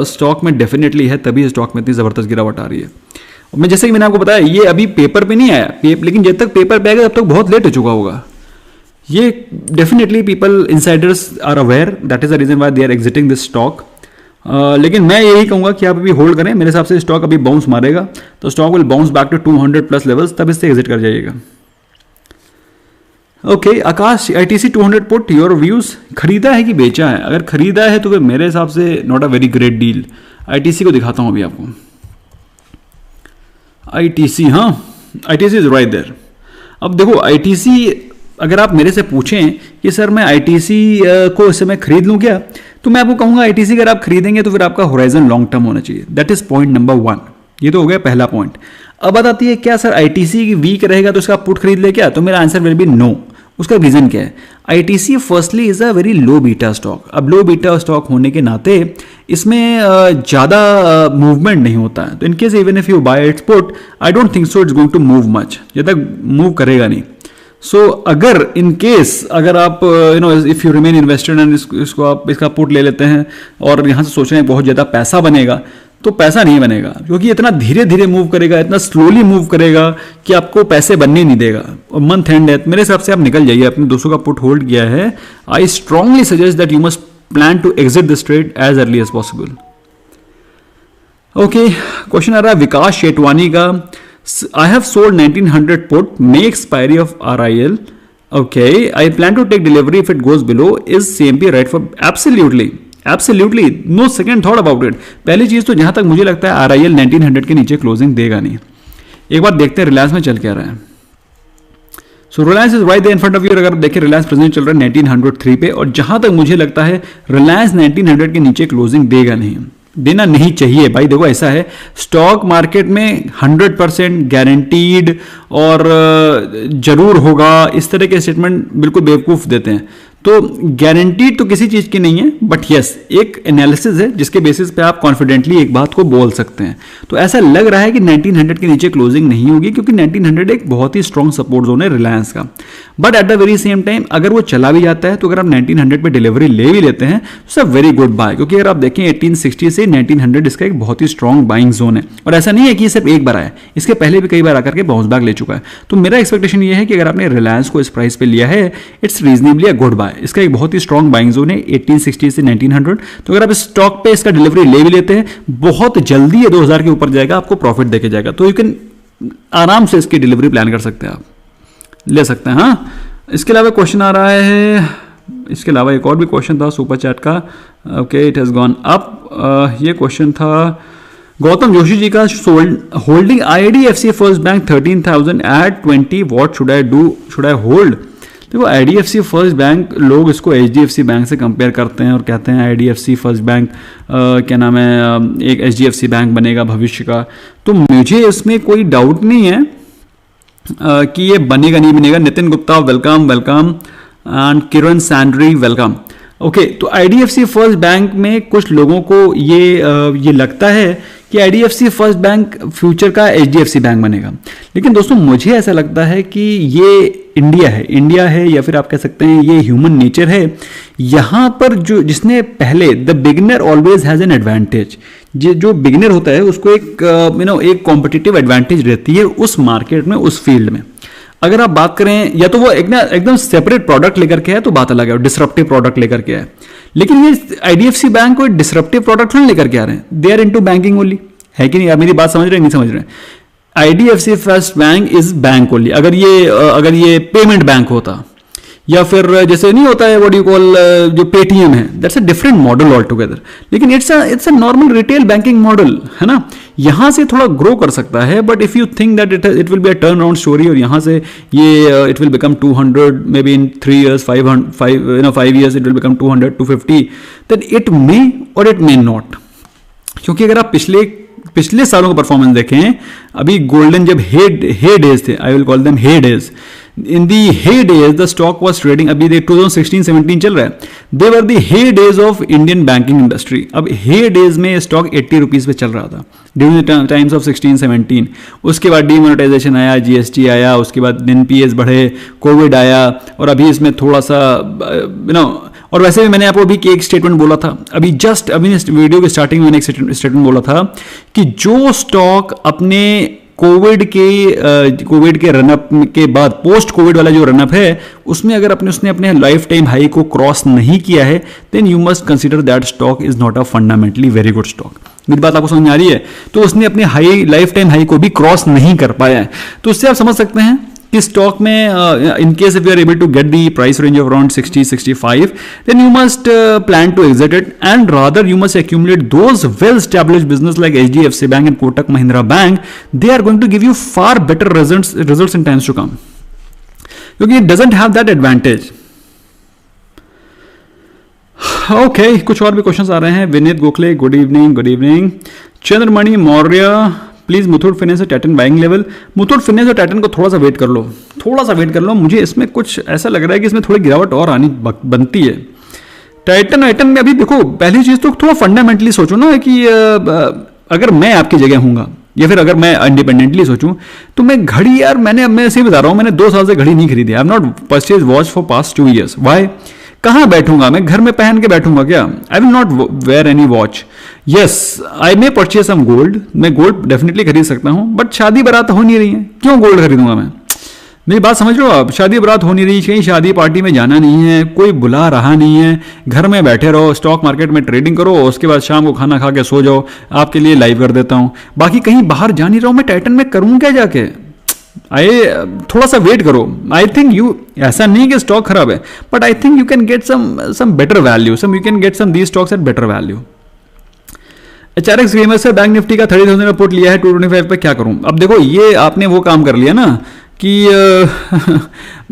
स्टॉक में डेफिनेटली है, तभी स्टॉक में इतनी ज़बरदस्त गिरावट आ रही है। और मैं जैसे कि मैंने आपको बताया, ये अभी पेपर पे नहीं आया, लेकिन जब तक पेपर पे आएगा तब तक बहुत लेट हो चुका होगा। ये definitely people insiders are aware, that is the reason why they are exiting this stock. लेकिन मैं यही कहूंगा कि आप अभी होल्ड करें। मेरे हिसाब से स्टॉक अभी बाउंस मारेगा, तो stock will bounce back to 200 plus levels, तब इससे एग्जिट कर जाइएगा। Okay, Akash ITC 200 put, your views, खरीदा है कि बेचा है? अगर खरीदा है तो फिर मेरे हिसाब से not a very great deal. ITC को दिखाता हूं अभी आपको। ITC, हाँ ITC इज राइट देयर। अब देखो ITC, अगर आप मेरे से पूछें कि सर मैं ITC को इस समय खरीद लूं क्या, तो मैं आपको कहूंगा ITC अगर आप खरीदेंगे तो फिर आपका होराइजन लॉन्ग टर्म होना चाहिए। That is point number 1। ये तो हो गया पहला पॉइंट। अब बात आती है क्या सर ITC वीक रहेगा तो इसका पुट खरीद ले क्या? तो मेरा आंसर विल बी नो। उसका रीजन क्या है? ITC firstly is a very low beta stock. अब लो बीटा स्टॉक होने के नाते इसमें ज़्यादा मूवमेंट नहीं होता है, तो in case even if you buy its put, I don't think so it's going to move much, ज़्यादा मूव करेगा नहीं। सो अगर इन केस अगर आप if you remain invested and इसको आप इसका पुट ले लेते हैं और यहाँ से सोच रहे हैं बहुत ज़्यादा पैसा बनेगा, तो पैसा नहीं बनेगा, क्योंकि इतना धीरे धीरे मूव करेगा, इतना स्लोली मूव करेगा कि आपको पैसे बनने नहीं देगा। और मंथ एंड है, मेरे हिसाब से आप निकल जाइए। अपने दोस्तों का पुट होल्ड किया है, I strongly suggest that you must plan to exit this trade as early as possible. Okay, question आ रहा है विकास शेटवानी का। I have sold 1900 put, May expiry of RIL। Okay, I plan to take delivery if it goes below, is CMP right for? Absolutely, no second thought about it. पहली चीज तो जहां तक मुझे लगता है RIL 1900 के नीचे क्लोजिंग देगा नहीं। एक बार देखते हैं रिलायंस में चल क्या रहा है। So Reliance is right in front of you. अगर देखिए रिलायंस प्रेजेंट चल रहा है 1903 पे, और जहां तक मुझे लगता है रिलायंस 1900 के नीचे क्लोजिंग देगा नहीं, देना नहीं चाहिए भाई। देखो ऐसा है, स्टॉक मार्केट में 100% गारंटीड और जरूर होगा, इस तरह के स्टेटमेंट बिल्कुल बेवकूफ देते हैं। तो गारंटीड तो किसी चीज की नहीं है, बट यस एक एनालिसिस है जिसके बेसिस पे आप कॉन्फिडेंटली एक बात को बोल सकते हैं। तो ऐसा लग रहा है कि 1900 के नीचे क्लोजिंग नहीं होगी, क्योंकि 1900 एक बहुत ही स्ट्रॉन्ग सपोर्ट जोन है रिलायंस का। But at the very same time अगर वो चला भी जाता है, तो अगर आप 1900 पे डिलीवरी ले भी लेते हैं तो सब वेरी गुड बाय, क्योंकि अगर आप देखें 1860 से 1900 इसका एक बहुत ही स्ट्रॉन्ग बाइंग जोन है। और ऐसा नहीं है कि सिर्फ एक बार आया, इसके पहले भी कई बार आकर के बाउंस बैक ले चुका है। तो मेरा एक्सपेक्टेशन ये है कि अगर आपने रिलायंस को इस प्राइस पे लिया है, it's reasonably a good buy. इसका एक बहुत ही स्ट्रॉन्ग बाइंग जोन है 1860 से 1900। तो अगर आप इस स्टॉक पे इसका डिलीवरी ले भी लेते हैं, बहुत जल्दी ये 2000 के ऊपर जाएगा, आपको प्रॉफिट देके जाएगा। तो यू कैन आराम से इसकी डिलीवरी प्लान कर सकते हैं, आप ले सकते हैं। हाँ, इसके अलावा क्वेश्चन आ रहा है, इसके अलावा एक और भी क्वेश्चन था सुपर चैट का। Okay, it has gone up. ये क्वेश्चन था गौतम जोशी जी का, holding IDFC first bank 13,000 at 20, what should I do, should I hold? देखो IDFC फर्स्ट बैंक, लोग इसको HDFC बैंक से कंपेयर करते हैं और कहते हैं IDFC फर्स्ट बैंक क्या नाम है, एक HDFC बैंक बनेगा भविष्य का। तो मुझे इसमें कोई डाउट नहीं है कि ये बनेगा नहीं बनेगा। Nitin Gupta welcome and Kiran Sandri welcome. Okay, तो IDFC फर्स्ट बैंक में कुछ लोगों को ये लगता है कि IDFC फर्स्ट बैंक फ्यूचर का HDFC बैंक बनेगा, लेकिन दोस्तों मुझे ऐसा लगता है कि ये इंडिया है या फिर आप कह सकते हैं ये ह्यूमन नेचर है। यहाँ पर जो जिसने पहले, the beginner always has an advantage. जो बिगिनर होता है उसको एक कॉम्पिटिटिव एडवांटेज रहती है उस मार्केट में, उस फील्ड में। अगर आप बात करें, या तो वो एकदम सेपरेट प्रोडक्ट लेकर के है तो बात अलग है, डिसरप्टिव प्रोडक्ट लेकर के है। लेकिन ये IDFC बैंक कोई डिसरप्टिव प्रोडक्ट नहीं लेकर के आ रहे हैं, they are into banking only, है कि नहीं? आप मेरी बात समझ रहे हैं, नहीं समझ रहे हैं? IDFC first bank is bank only. अगर ये पेमेंट बैंक होता या फिर जैसे नहीं होता है व्हाट यू कॉल जो पेटीएम है, that's a different model all together, लेकिन it's a normal retail banking model है ना, यहाँ से थोड़ा ग्रो कर सकता है, but if you think that it will be a turn around story और यहाँ से ये it will become 200 may be in 3 years 5 years it will become 200 250, then it may और इट मे नॉट। क्योंकि अगर आप पिछले सालों का परफॉर्मेंस देखें, अभी गोल्डन जब हे डेज थे, I will call them heydays, in the heydays the stock was trading, अभी 2016-17 चल रहा है, they were the heydays of Indian banking industry. अब हे डेज में स्टॉक 80 रुपीज पे चल रहा था ड्यूरिंग द टाइम्स ऑफ 16-17। उसके बाद डीमोनेटाइजेशन आया, जीएसटी आया, उसके बाद एनपीएस बढ़े, कोविड आया, और अभी इसमें थोड़ा सा और वैसे भी मैंने आपको अभी एक स्टेटमेंट बोला था, अभी इस वीडियो के स्टार्टिंग में मैंने एक स्टेटमेंट बोला था कि जो स्टॉक अपने कोविड के रनअप के बाद पोस्ट कोविड वाला जो रनअप है उसमें अगर उसने अपने लाइफ टाइम हाई को क्रॉस नहीं किया है, then you must consider that stock is not a fundamentally very good stock. मेरी बात आपको समझ में आ रही है? तो उसने अपने लाइफ टाइम हाई को भी क्रॉस नहीं कर पाया है, तो उससे आप समझ सकते हैं कि स्टॉक में in case if you are able to get the price range of around 60-65, then you must plan to exit it and rather you must accumulate those well established business like HDFC bank and Kotak Mahindra bank. They are going to give you far better results in times to come, क्योंकि it doesn't have that advantage. Okay, कुछ और भी questions आ रहे हैं। Vineet Gokhale, good evening. Chandramani Maurya, please Muthoot finance और Titan buying level. Muthoot finance और Titan को थोड़ा सा वेट कर लो, मुझे इसमें कुछ ऐसा लग रहा है कि इसमें थोड़ी गिरावट और आनी बनती है। टाइटन में अभी देखो, पहली चीज तो थोड़ा फंडामेंटली सोचो ना कि अगर मैं आपकी जगह हूंगा या फिर अगर मैं इंडिपेंडेंटली सोचूं तो मैं घड़ी, यार मैं सही बता रहा हूं, मैंने 2 साल से घड़ी नहीं खरीदी। I have not purchase watch for past 2 years। Why? कहां बैठूंगा मैं? घर में पहन के बैठूंगा क्या? I will not wear any watch. Yes, I may purchase some gold, मैं गोल्ड डेफिनेटली खरीद सकता हूं, बट शादी बारात हो नहीं रही है, क्यों गोल्ड खरीदूंगा मैं? मेरी बात समझ रहे हो आप? शादी बारात हो नहीं रही, कहीं शादी पार्टी में जाना नहीं है, कोई बुला रहा नहीं है, घर में बैठे रहो, स्टॉक मार्केट में ट्रेडिंग करो, उसके बाद शाम को खाना खा के सो जाओ। आपके लिए लाइव कर देता हूं, बाकी कहीं बाहर जा नहीं रहा हूं, मैं टाइटन में करूं क्या जाके? थोड़ा सा वेट करो। आई थिंक यू, ऐसा नहीं कि स्टॉक खराब है, but I think you can get some better value, you can get some these stocks at better value. HRX gamer से बैंक निफ्टी का 30,000 का पुट लिया है 225 पे, क्या करूं? अब देखो, ये आपने वो काम कर लिया ना कि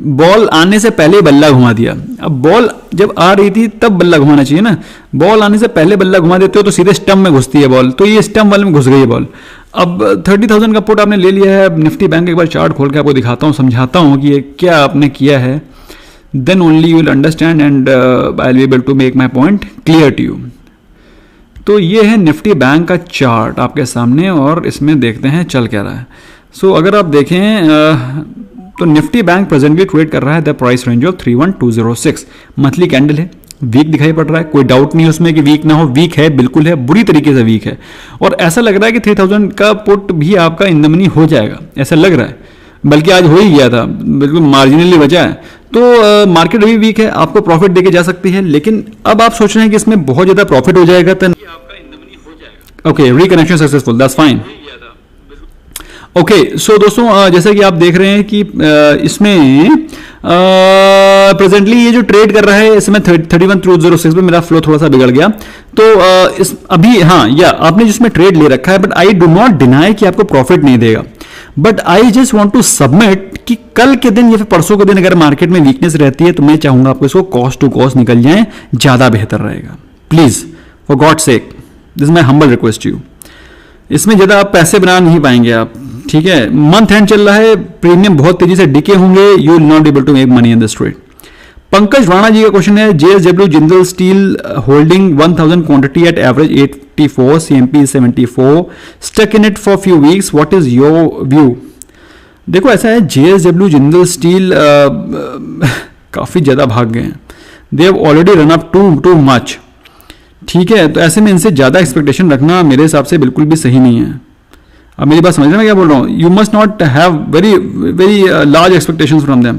बॉल आने से पहले बल्ला घुमा दिया। अब बॉल जब आ रही थी तब बल्ला घुमाना चाहिए ना, बॉल आने से पहले बल्ला घुमा देते हो तो सीधे स्टंप में घुसती है बॉल, तो ये स्टंप वाले में घुस गई है बॉल। अब 30,000 का पुट आपने ले लिया है निफ्टी बैंक। एक बार चार्ट खोल के आपको दिखाता हूँ, समझाता हूँ कि ये क्या आपने किया है, then only you will understand and I will be able to make my point clear to you. तो ये है निफ्टी बैंक का चार्ट आपके सामने, और इसमें देखते हैं चल क्या रहा है। सो अगर आप देखें तो निफ्टी बैंक प्रेजेंटली ट्रेड कर रहा है the price range of 31206। Monthly candle है, वीक दिखाई पड़ रहा है, कोई डाउट नहीं उसमें कि वीक ना हो, वीक है, बिल्कुल है, बुरी तरीके से वीक है, और ऐसा लग रहा है कि 3000 का पुट भी आपका इन द मनी हो जाएगा, ऐसा लग रहा है, बल्कि आज हो ही गया था, बिल्कुल मार्जिनली बचा है। तो मार्केट अभी वीक है, आपको प्रॉफिट देके जा सकती है, लेकिन अब आप सोच रहे हैं कि इसमें बहुत ज्यादा प्रॉफिट हो जाएगा, तो okay, reconnection successful, that's fine. Okay, so दोस्तों जैसा कि आप देख रहे हैं कि इसमें प्रेजेंटली ये जो ट्रेड कर रहा है इसमें 31,206 पे मेरा फ्लो थोड़ा सा बिगड़ गया। तो इस अभी हाँ, या आपने जिसमें ट्रेड ले रखा है, but I do not deny कि आपको प्रॉफिट नहीं देगा, but I just want to submit कि कल के दिन या फिर परसों के दिन अगर मार्केट में वीकनेस रहती है तो मैं चाहूंगा आपको इसको कॉस्ट टू कॉस्ट निकल जाए, ज्यादा बेहतर रहेगा। Please for God sake, this is my humble request you. इसमें ज्यादा आप पैसे बना नहीं पाएंगे आप, ठीक है? मंथ एंड चल रहा है, प्रीमियम बहुत तेजी से डिके होंगे, you will not able to make money in this trade. Pankaj Rana ji का क्वेश्चन है, JSW Jindal steel holding 1000 quantity at average 84, CMP 74, stuck in it for few weeks, what is your view? देखो ऐसा है, जेएसडब्ल्यू जिंदल स्टील काफी ज्यादा भाग गए हैं, they have already run up too much, ठीक है? तो ऐसे में इनसे ज्यादा एक्सपेक्टेशन रखना मेरे हिसाब से बिल्कुल भी सही नहीं है। अब मेरी बात समझ रहे हैं मैं क्या बोल रहा हूँ? You must not have very large expectations from them.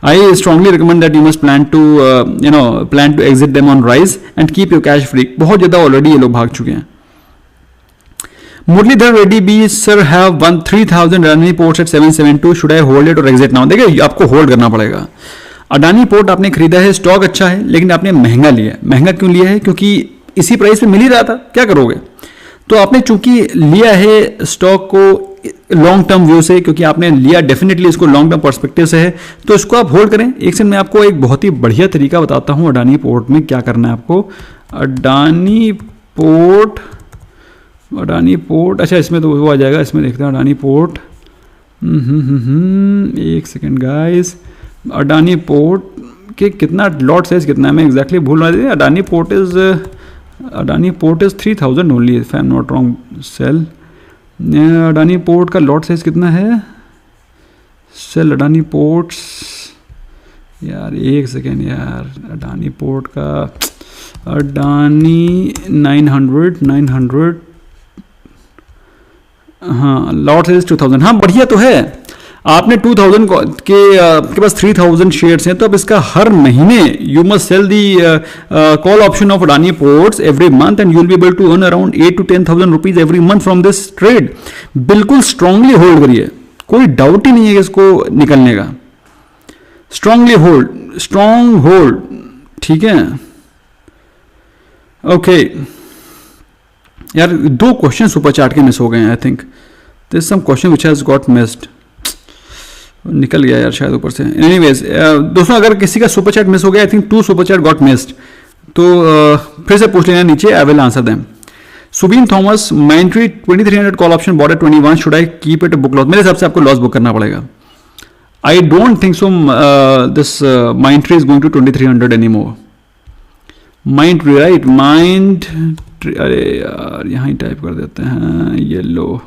I strongly recommend that you must plan to exit them on rise and keep your cash free. बहुत ज्यादा ऑलरेडी ये लोग भाग चुके हैं। Muralidhar Reddy B sir have one 3000 run reports at 772, should I hold it और exit now? देखिए आपको होल्ड करना पड़ेगा। अडानी पोर्ट आपने खरीदा है, स्टॉक अच्छा है, लेकिन आपने महंगा लिया है। महंगा क्यों लिया है? क्योंकि इसी प्राइस पे मिल ही रहा था, क्या करोगे? तो आपने चूंकि लिया है स्टॉक को लॉन्ग टर्म व्यू से, क्योंकि आपने लिया डेफिनेटली इसको लॉन्ग टर्म पर्सपेक्टिव से है, तो इसको आप होल्ड करें। एक सेकंड में आपको एक बहुत ही बढ़िया तरीका बताता हूं अडानी पोर्ट में क्या करना है आपको। अडानी पोर्ट अच्छा, इसमें तो वो आ जाएगा, इसमें देखते हैं अडानी पोर्ट। एक सेकेंड गाइस, अडानी पोर्ट के कितना लॉट साइज कितना है, मैं एग्जैक्टली भूल रहा था। Adani port is 3000 only if I am not wrong sell. Adani port का लॉट साइज कितना है? सेल अडानी पोर्ट्स, यार एक सेकेंड यार, अडानी पोर्ट का अडानी 900 हाँ, लॉट साइज 2000। हाँ बढ़िया तो है। आपने 2000 के आपके पास 3000 शेयर्स हैं, तो अब इसका हर महीने you must sell the call option of Adani ports every month and you will be able to earn around 8 to 10,000 rupees every month from this trade. बिल्कुल स्ट्रांगली होल्ड करिए, कोई डाउट ही नहीं है कि इसको निकलने का। स्ट्रांगली होल्ड, स्ट्रांग होल्ड, ठीक है। ओके यार, 2 क्वेश्चन सुपर चैट के मिस हो गए हैं। I think this some question which has got missed, निकल गया यार शायद ऊपर से। एनीवेज दोस्तों, अगर किसी का सुपर चैट मिस हो गया, I think 2 super chat got missed, तो फिर से पूछ लेना नीचे, I will answer them. Subin Thomas, Mindtree 2300 call option border 21, should I keep it book loss? मेरे हिसाब से आपको लॉस बुक करना पड़ेगा। I don't think so this Mindtree is going to 2300 any more. Mindtree right, अरे यार यहाँ ही टाइप कर देते हैं, ये लो।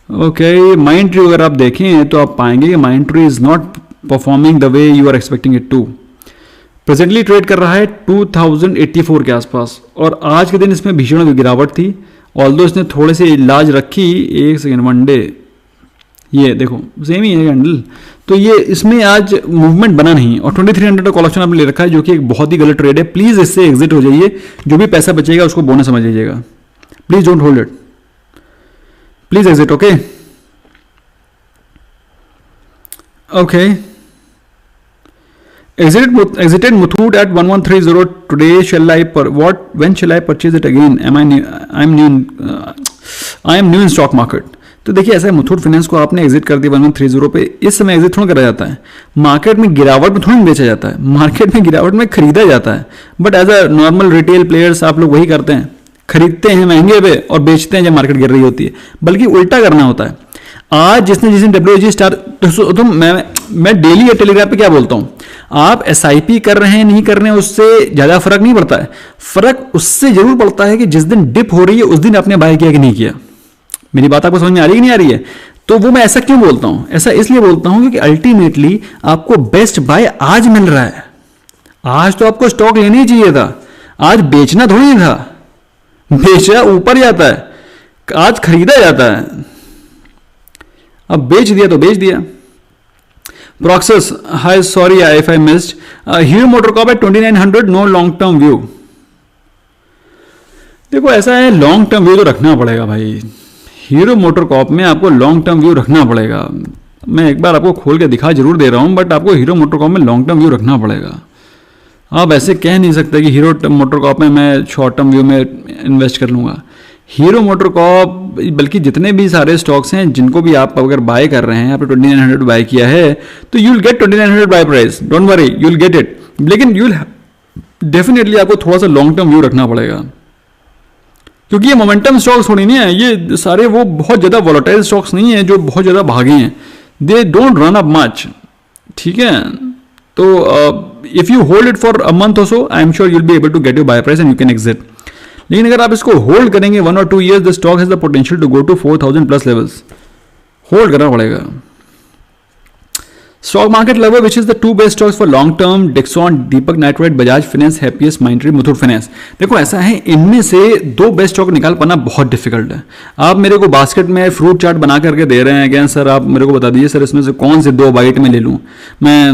ओके, माइंट्री अगर आप देखें तो आप पाएंगे कि Mindtree is not performing the way you are expecting it to. Presently trade कर रहा है 2084 के आसपास, और आज के दिन इसमें भीषण गिरावट थी। ऑल्दो इसने थोड़े से इलाज रखी, एक सेकेंड, वन डे, ये देखो सेम ही है कैंडल, तो ये इसमें आज मूवमेंट बना नहीं। और 2300 का कॉल ऑप्शन आपने ले रखा है, जो कि एक बहुत ही गलत ट्रेड है। प्लीज इससे एग्जिट हो जाइए, जो भी पैसा बचेगा उसको बोनस समझ लीजिएगा। Please don't hold it, please exit. Okay okay, exited Muthoot at 1130 today. When shall I purchase it again? I am new in stock market. तो देखिए ऐसा है, मुथूट फाइनेंस को आपने एग्जिट कर दिया 1130 पे, इस समय एग्जिट थोड़ा करा जाता है। मार्केट में गिरावट में थोड़ा बेचा जाता है, मार्केट में गिरावट में खरीदा जाता है। But as a normal retail players आप लोग वही करते हैं, खरीदते हैं महंगे पे और बेचते हैं जब मार्केट गिर रही होती है। बल्कि उल्टा करना होता है। आज जिसने WG स्टार, तो मैं डेली या टेलीग्राम पे क्या बोलता हूं, आप SIP कर रहे हैं नहीं कर रहे हैं उससे ज्यादा फर्क नहीं पड़ता है। फर्क उससे जरूर पड़ता है कि जिस दिन डिप हो रही है उस दिन आपने बाय किया कि नहीं किया। मेरी बात आपको समझ में आ रही है कि नहीं आ रही है? तो वो मैं ऐसा क्यों बोलता हूं? ऐसा इसलिए बोलता हूं क्योंकि अल्टीमेटली आपको बेस्ट बाय आज मिल रहा है। आज तो आपको स्टॉक लेना ही चाहिए था, आज बेचना थोड़ी नहीं था। बेचा ऊपर जाता है, आज खरीदा जाता है। अब बेच दिया तो बेच दिया। Proxys, hi, sorry if I missed. Hero MotoCorp at 2900, no long term view. देखो ऐसा है, लॉन्ग टर्म व्यू तो रखना पड़ेगा भाई। हीरो मोटरकॉर्प में आपको लॉन्ग टर्म व्यू रखना पड़ेगा। मैं एक बार आपको खोल के दिखा जरूर दे रहा हूं, बट आपको हीरो मोटरकॉर्प में लॉन्ग टर्म व्यू रखना पड़ेगा। आप ऐसे कह नहीं सकते कि हीरो मोटरकॉर्प में मैं शॉर्ट टर्म व्यू में इन्वेस्ट कर लूंगा। हीरो मोटरकॉर्प, बल्कि जितने भी सारे स्टॉक्स हैं जिनको भी आप अगर बाय कर रहे हैं, आपने 2900 बाय किया है, तो you will get 2900 buy price, don't worry, you will get it. लेकिन यू विल डेफिनेटली आपको थोड़ा सा लॉन्ग टर्म व्यू रखना पड़ेगा, क्योंकि ये मोमेंटम स्टॉक्स थोड़ी नहीं है, ये सारे वो बहुत ज्यादा वोलेटाइल स्टॉक्स नहीं है जो बहुत ज्यादा भागे हैं। They don't run up much, ठीक है। तो if you hold it for a month और so, I am sure you will be able to get your buy price and you can exit. लेकिन अगर आप इसको होल्ड करेंगे 1 or 2 years, the stock has the potential to go to 4000 plus levels. Hold करना पड़ेगा। Stock market level which is the 2 best stocks for long term, Dixon, Deepak nitrite, Bajaj finance, happiest, Mindtree, Muthoot finance. देखो ऐसा है, इनमें से 2 best stock निकाल पाना बहुत डिफिकल्ट है। आप मेरे को बास्केट में फ्रूट चार्ट बना करके दे रहे हैं, क्या सर आप मेरे को बता दीजिए सर इसमें से कौन से 2 बाइट में ले लूँ? मैं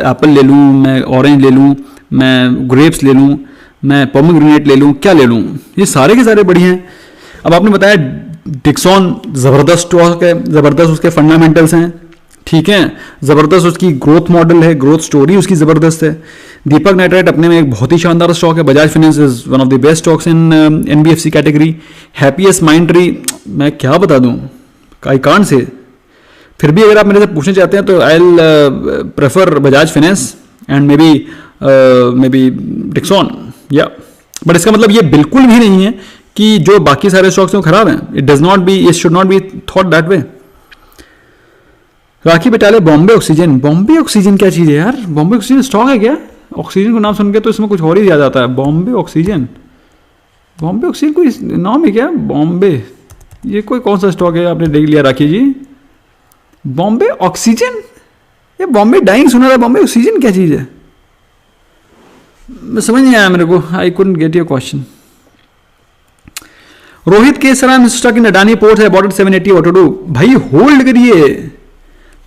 एप्पल ले लूँ, मैं ऑरेंज ले लूँ, मैं ग्रेप्स ले लूँ, मैं पोमेग्रेनेट ले लूँ, क्या ले लूँ? ये सारे के सारे बढ़िया हैं। अब आपने बताया डिक्सॉन जबरदस्त स्टॉक है, जबरदस्त उसके फंडामेंटल्स हैं, ठीक है, जबरदस्त उसकी ग्रोथ मॉडल है, ग्रोथ स्टोरी उसकी जबरदस्त है। दीपक नाइट्राइट अपने में एक बहुत ही शानदार स्टॉक है। Bajaj finance is one of the best stocks in NBFC category. Happiest mind tree, मैं क्या बता दूं, आई कांट से। फिर भी अगर आप मेरे से पूछना चाहते हैं तो I will prefer Bajaj finance and may be Dixon या। बट इसका मतलब ये बिल्कुल भी नहीं है कि जो बाकी सारे स्टॉक्स हैं वो खराब हैं। It does not be, it should not be thought that way. Rakhi Betale, Bombay oxygen. Bombay oxygen क्या चीज़ है यार? बॉम्बे ऑक्सीजन स्टॉक है क्या? ऑक्सीजन को नाम सुन के तो इसमें कुछ और ही याद आता है। बॉम्बे ऑक्सीजन, बॉम्बे ऑक्सीजन कोई नाम है क्या? बॉम्बे, ये कोई कौन सा स्टॉक है आपने देख लिया राखी जी? बॉम्बे ऑक्सीजन, ये बॉम्बे डाइंग सुना था, बॉम्बे ऑक्सीजन क्या चीज़ है? मैं समझ नहीं आया मेरे को। I couldn't get your question. Rohit Kesaran stock in Adani port है, बॉट 780 ऑटो डू। भाई होल्ड करिए,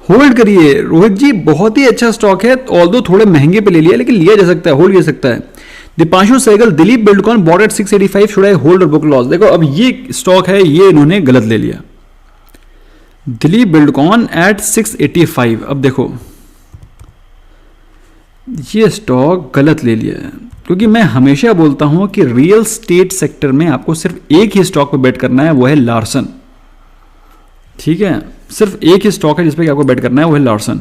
होल्ड करिए रोहित जी, बहुत ही अच्छा स्टॉक है। ऑल्दो थोड़े महंगे पे ले लिया, लेकिन लिया जा सकता है, होल्ड किया सकता है। Deepanshu Sehgal, Dilip Buildcon bought at 685, should I hold और बुक लॉस? देखो अब ये स्टॉक है, ये इन्होंने गलत ले लिया। दिलीप बिल्डकॉन एट 685, अब देखो ये स्टॉक गलत ले लिया है, क्योंकि मैं हमेशा बोलता हूं कि रियल स्टेट सेक्टर में आपको सिर्फ एक ही स्टॉक पे बेट करना है, वो है लार्सन। ठीक है, सिर्फ एक ही स्टॉक है जिस पे आपको बेट करना है, वो है लार्सन।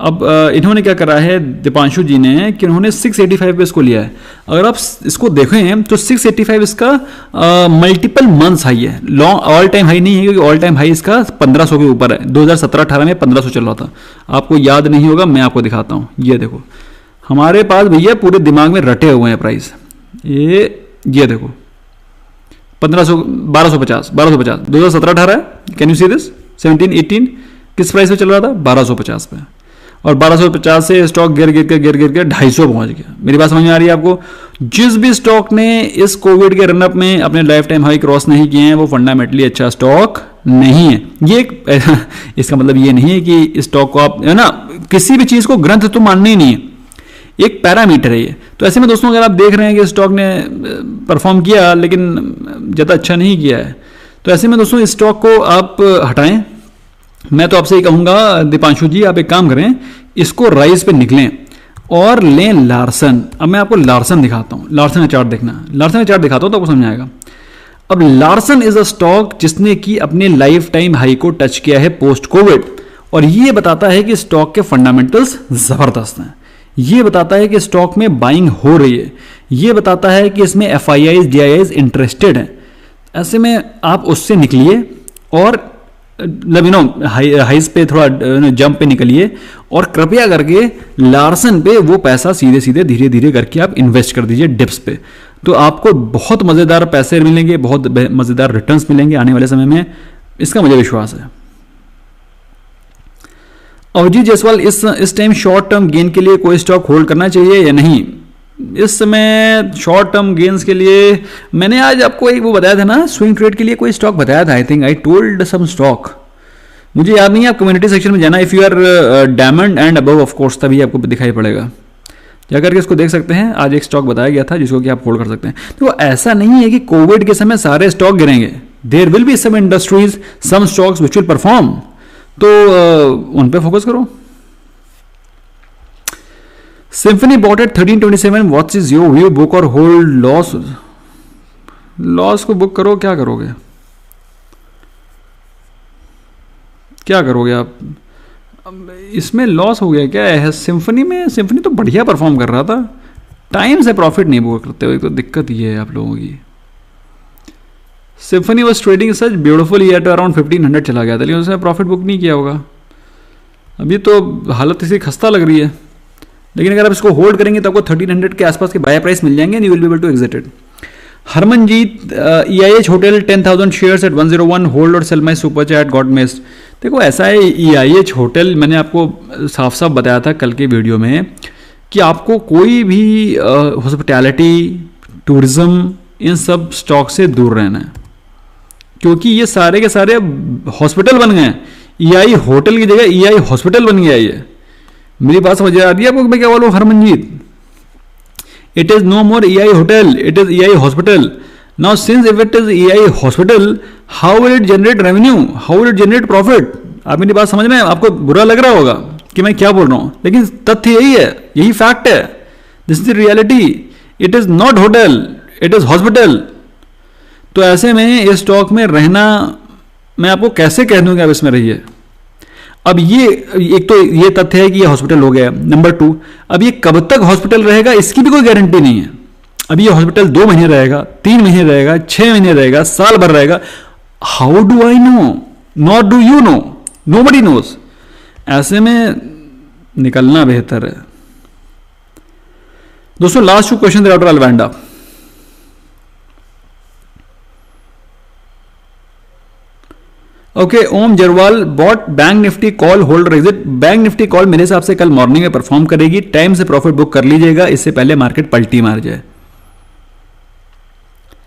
अब इन्होंने क्या करा है दीपांशु जी ने कि इन्होंने 685 पे इसको लिया है। अगर आप इसको देखें तो 685 इसका मल्टीपल मंथ्स हाई है, लॉन्ग ऑल टाइम हाई नहीं है, क्योंकि ऑल टाइम हाई इसका 1500 के ऊपर है। 2017-18 में 1500 चल रहा था, आपको याद नहीं होगा, मैं आपको दिखाता हूँ। ये देखो हमारे पास भैया पूरे दिमाग में रटे हुए हैं प्राइस। ये देखो 1500, 1250, 2017-18 है। Can you see this? 17-18 किस प्राइस पे चल रहा था? 1250 पे। और 1250 से स्टॉक गिर गिर के 250 पहुंच गया। मेरी बात समझ में आ रही है आपको? जिस भी स्टॉक ने इस कोविड के रनअप में अपने लाइफ टाइम हाई क्रॉस नहीं किए हैं, वो फंडामेंटली अच्छा स्टॉक नहीं है। ये इसका मतलब ये नहीं है कि स्टॉक को आप, है ना, किसी भी चीज को ग्रंथ तो मानना ही नहीं है, एक पैरामीटर है ये। तो ऐसे में दोस्तों अगर आप देख रहे हैं कि स्टॉक ने परफॉर्म किया लेकिन ज़्यादा अच्छा नहीं किया है, तो ऐसे में दोस्तों इस स्टॉक को आप हटाएं। मैं तो आपसे ही कहूँगा दीपांशु जी, आप एक काम करें, इसको राइज पे निकलें और लें लार्सन। अब मैं आपको लार्सन दिखाता हूँ, लार्सन का चार्ट देखना, लार्सन का चार्ट दिखाता हूँ तो आपको समझ आएगा। अब लार्सन इज अ स्टॉक जिसने कि अपने लाइफ टाइम हाई को टच किया है पोस्ट कोविड, और ये बताता है कि स्टॉक के फंडामेंटल्स जबरदस्त हैं। ये बताता है कि स्टॉक में बाइंग हो रही है, ये बताता है कि इसमें FIIs DIIs इंटरेस्टेड हैं। ऐसे में आप उससे निकलिए और हाइस पे थोड़ा जंप पे निकलिए, और कृपया करके लार्सन पे वो पैसा सीधे सीधे धीरे धीरे करके आप इन्वेस्ट कर दीजिए डिप्स पे। तो आपको बहुत मज़ेदार पैसे मिलेंगे, बहुत मज़ेदार रिटर्न्स मिलेंगे आने वाले समय में, इसका मुझे विश्वास है। अभिजीत जायसवाल, इस टाइम शॉर्ट टर्म गेन के लिए कोई स्टॉक होल्ड करना चाहिए या नहीं? इस समय शॉर्ट टर्म गेन्स के लिए मैंने आज आपको एक वो बताया था ना, स्विंग ट्रेड के लिए कोई स्टॉक बताया था। I think I told some stock, मुझे याद नहीं है। आप कम्युनिटी सेक्शन में जाना, if you are diamond and above of course, तभी आपको दिखाई पड़ेगा। जाकर के इसको देख सकते हैं। आज एक स्टॉक बताया गया था जिसको कि आप होल्ड कर सकते हैं। तो ऐसा नहीं है कि कोविड के समय सारे स्टॉक गिरेंगे। There will be some industries, some stocks which will perform, तो उन पे फोकस करो। Symphony bought at 1327, what's is your view, book और होल्ड? लॉस, लॉस को बुक करो, क्या करोगे, क्या करोगे आप? इसमें लॉस हो गया क्या है सिम्फनी में? सिम्फनी तो बढ़िया परफॉर्म कर रहा था, टाइम से प्रॉफिट नहीं बुक करते हुए, तो दिक्कत ये है आप लोगों की। Symphony was trading such beautiful year to around 1500 चला गया था, लेकिन उसने प्रॉफिट बुक नहीं किया होगा। अभी तो हालत इसी खस्ता लग रही है, लेकिन अगर आप इसको होल्ड करेंगे तो आपको 1300 के आसपास के बाय प्राइस मिल जाएंगे and you will be able to exit it. Harmanjeet, EIH hotel 10,000 shares at 101, hold और sell my super chat got missed. देखो ऐसा है, EIH होटल मैंने आपको साफ साफ बताया था कल के वीडियो में कि आपको कोई भी हॉस्पिटैलिटी, टूरिज्म, इन सब स्टॉक से दूर रहना है, क्योंकि ये सारे के सारे हॉस्पिटल बन गए हैं। EI होटल की जगह EI हॉस्पिटल बन गया ये। मेरी बात समझ आ रही है आपको मैं क्या बोलूँ Harmanjeet? It is no more EI hotel, it is EI hospital. Now since if it is EI hospital, how will it generate revenue? How will it generate profit? आप मेरी बात समझ रहे हैं? आपको बुरा लग रहा होगा कि मैं क्या बोल रहा हूं, लेकिन तथ्य यही है, यही फैक्ट है। This is the reality. It is not hotel, it is hospital. तो ऐसे में इस स्टॉक में रहना, मैं आपको कैसे कह दूं कि आप इसमें रहिए। अब ये एक तो ये तथ्य है कि ये हॉस्पिटल हो गया। नंबर 2, अब ये कब तक हॉस्पिटल रहेगा इसकी भी कोई गारंटी नहीं है। अब ये हॉस्पिटल 2 महीने रहेगा, 3 महीने रहेगा, 6 महीने रहेगा, साल भर रहेगा। How do I know? Not do you know, nobody knows. ऐसे में निकलना बेहतर है। दोस्तों last 2 question doctor Alvenda. Okay, Om Jarwal bought bank Nifty call holder exit. Bank Nifty call मेरे हिसाब से कल मॉर्निंग में परफॉर्म करेगी। टाइम से प्रॉफिट बुक कर लीजिएगा, इससे पहले मार्केट पलटी मार जाए।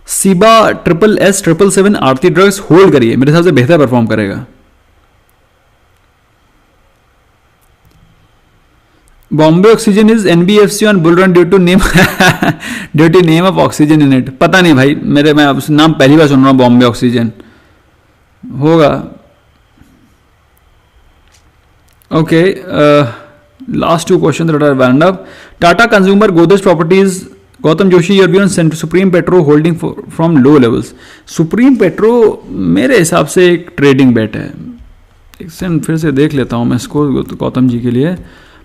सीबा SSS 777 आरती ड्रग्स होल्ड करिए, मेरे हिसाब से बेहतर परफॉर्म करेगा। Bombay oxygen is NBFC on bull run due to name of oxygen in it. पता नहीं भाई, मैं नाम पहली बार सुन रहा हूं, बॉम्बे ऑक्सीजन होगा। Okay, last 2 question that are wound up. Tata consumer, Godrej properties, Gautam Joshi, your view on supreme petro holding from low levels. Supreme petro मेरे हिसाब से एक ट्रेडिंग बेट है। एक सेकंड फिर से देख लेता हूं मैं इसको गौतम जी के लिए।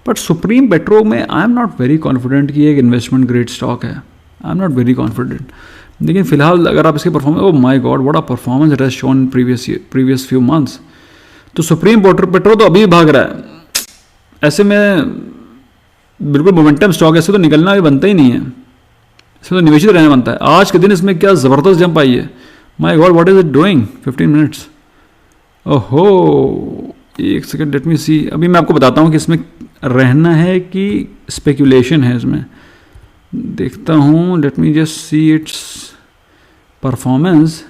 बट सुप्रीम पेट्रो में आई एम नॉट वेरी कॉन्फिडेंट कि एक इन्वेस्टमेंट ग्रेड स्टॉक है। आई एम नॉट वेरी कॉन्फिडेंट। लेकिन फिलहाल अगर आप इसके performance, oh my God what a performance it has shown previous few months. तो सुप्रीम पेट्रो तो अभी भाग रहा है। ऐसे में बिल्कुल मोमेंटम स्टॉक, ऐसे तो निकलना भी बनता ही नहीं है, इसमें तो निवेशित रहना बनता है। आज के दिन इसमें क्या ज़बरदस्त जंप आई है। My God what is it doing 15 minutes. ओहो, एक सेकेंड लेट मी सी। अभी मैं आपको बताता हूँ कि इसमें रहना है कि स्पेकुलेशन है। इसमें देखता हूँ, let me just see its performance.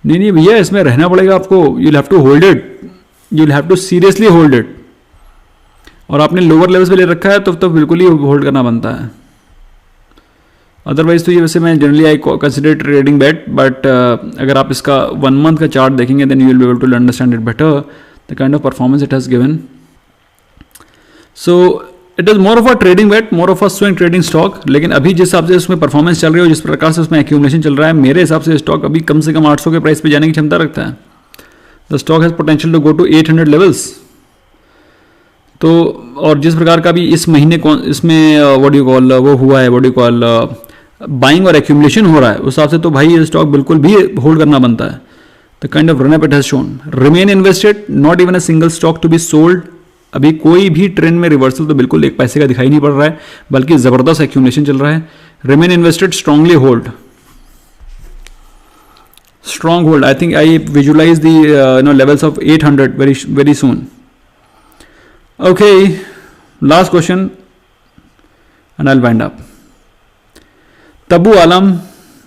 नहीं भैया, इसमें रहना पड़ेगा आपको। You will have to hold it, you will have to seriously hold it. और आपने लोअर लेवल्स पे ले रखा है तो बिल्कुल ही होल्ड करना बनता है। अदरवाइज तो ये वैसे मैं generally I consider trading bet, but अगर आप इसका 1 मंथ का चार्ट देखेंगे then you will be able to understand it better, the kind of performance it has given. So it is more of a trading bet, more of a swing trading stock. लेकिन अभी जिस हिसाब से उसमें performance चल रही है, जिस प्रकार से उसमें एक्यूमुलेशन चल रहा है, मेरे हिसाब से स्टॉक अभी कम से कम 800 के प्राइस पे जाने की क्षमता रखता है। The stock has potential to go to 800 levels. तो और जिस प्रकार का भी इस महीने इसमें व्हाट डू यू कॉल वो हुआ है, what do you call buying और एक्यूमुलेशन हो रहा है, उस हिसाब से तो भाई ये स्टॉक बिल्कुल भी होल्ड करना बनता है। The kind of run up it has shown. Remain invested, not even a single stock to be sold. अभी कोई भी ट्रेंड में रिवर्सल तो बिल्कुल 1 पैसे का दिखाई नहीं पड़ रहा है, बल्कि जबरदस्त एक्यूमुलेशन चल रहा है। Remain invested, strongly hold, strong hold. I think I visualize the levels of 800 very soon. Okay, last question and I will wind up. Tabbu Alam,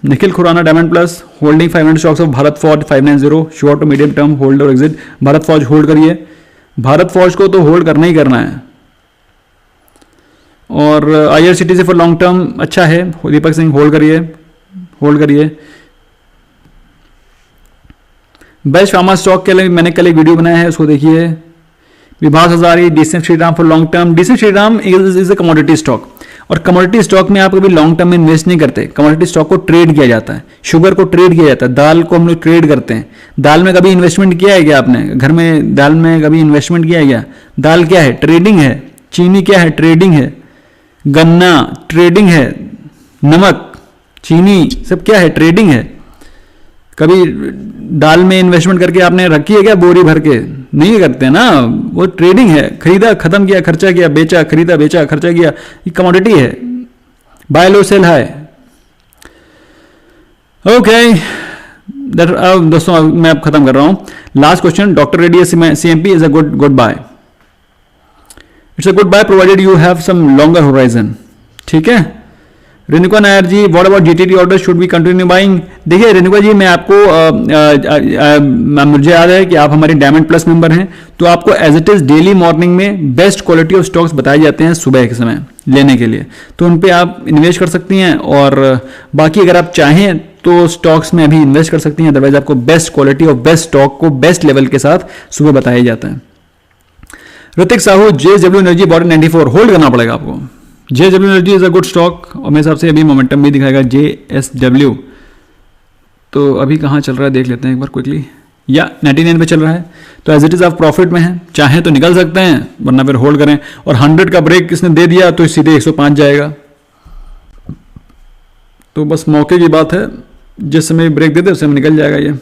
Nikhil Khurana, diamond plus, holding 500 stocks of Bharat Forge 590, short to medium term hold और exit. Bharat Forge hold करिए, भारत फौज को तो hold करना ही करना है। और IRCTC for long term अच्छा है, दीपक सिंह होल्ड करिए, होल्ड करिए। बेस्ट फार्मा स्टॉक के लिए मैंने कल एक वीडियो बनाया है, उसको देखिए। Vibhas Hazari, DCM Shriram for long term. DCM Shriram is a commodity stock, और कमोडिटी स्टॉक में आप कभी लॉन्ग टर्म में इन्वेस्ट नहीं करते। कमोडिटी स्टॉक को ट्रेड किया जाता है, शुगर को ट्रेड किया जाता है, दाल को हम लोग ट्रेड करते हैं। दाल में कभी इन्वेस्टमेंट किया है क्या आपने? घर में दाल में कभी इन्वेस्टमेंट किया है क्या? दाल क्या है? ट्रेडिंग है। चीनी क्या है? ट्रेडिंग है। गन्ना ट्रेडिंग है। नमक, चीनी सब क्या है? ट्रेडिंग है। कभी दाल में इन्वेस्टमेंट करके आपने रखी है क्या बोरी भर के? नहीं करते ना, वो ट्रेडिंग है। खरीदा, खत्म किया, खर्चा किया, बेचा, खरीदा, बेचा, खर्चा किया, ये कमोडिटी है। Buy low sell high. Okay दोस्तों, मैं अब खत्म कर रहा हूं। Last question, doctor Reddy CMP is a good buy. It's a good buy provided you have some longer horizon. ठीक है। Renuka Nair ji, what about GTT order, should be continue buying? देखिए रेणुका जी, मैं आपको मुझे याद है कि आप हमारे डायमंड प्लस मेंबर हैं, तो आपको as it is daily morning में बेस्ट क्वालिटी ऑफ स्टॉक्स बताए जाते हैं सुबह के समय लेने के लिए, तो उन पे आप इन्वेस्ट कर सकती हैं। और बाकी अगर आप चाहें तो स्टॉक्स में अभी इन्वेस्ट कर सकती हैं, अदरवाइज आपको बेस्ट क्वालिटी और बेस्ट स्टॉक को बेस्ट लेवल के साथ सुबह बताया जाता है। Hrithik Sahu, JSW energy body 94 hold करना पड़ेगा आपको। JSW energy is a good stock और मेरे हिसाब से अभी मोमेंटम भी दिखाएगा। जेएसडब्ल्यू तो अभी कहाँ चल रहा है देख लेते हैं एक बार क्विकली, या 99 पे चल रहा है, तो एज इट इज आप प्रॉफिट में है, चाहे तो निकल सकते हैं वरना फिर होल्ड करें। और 100 का ब्रेक इसने दे दिया तो सीधे 105 जाएगा, तो बस मौके की बात है, जिस समय ब्रेक देते उस समय निकल जाएगा ये।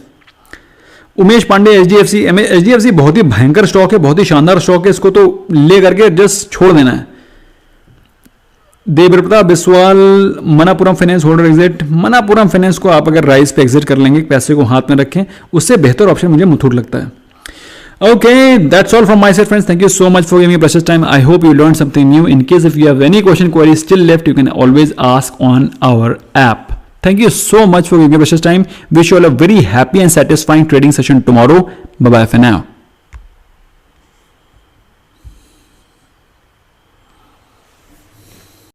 उमेश पांडे, एचडीएफसी बहुत ही भयंकर स्टॉक है, बहुत ही शानदार स्टॉक है, इसको तो ले करके जस्ट छोड़ देना है। Devpratap Biswal, Manappuram finance holder exit. Manappuram finance को आप अगर राइज पे एग्जिट कर लेंगे, पैसे को हाथ में रखें, उससे बेहतर ऑप्शन मुझे मुथूट लगता है। Okay, that's all from my side, friends. Thank you so much for giving me precious time. I hope you learned something new. In case if you have any question, queries still left, you can always ask on our app. Thank you so much for giving me precious time. Wish you all a very happy and satisfying trading session tomorrow. Bye bye for now.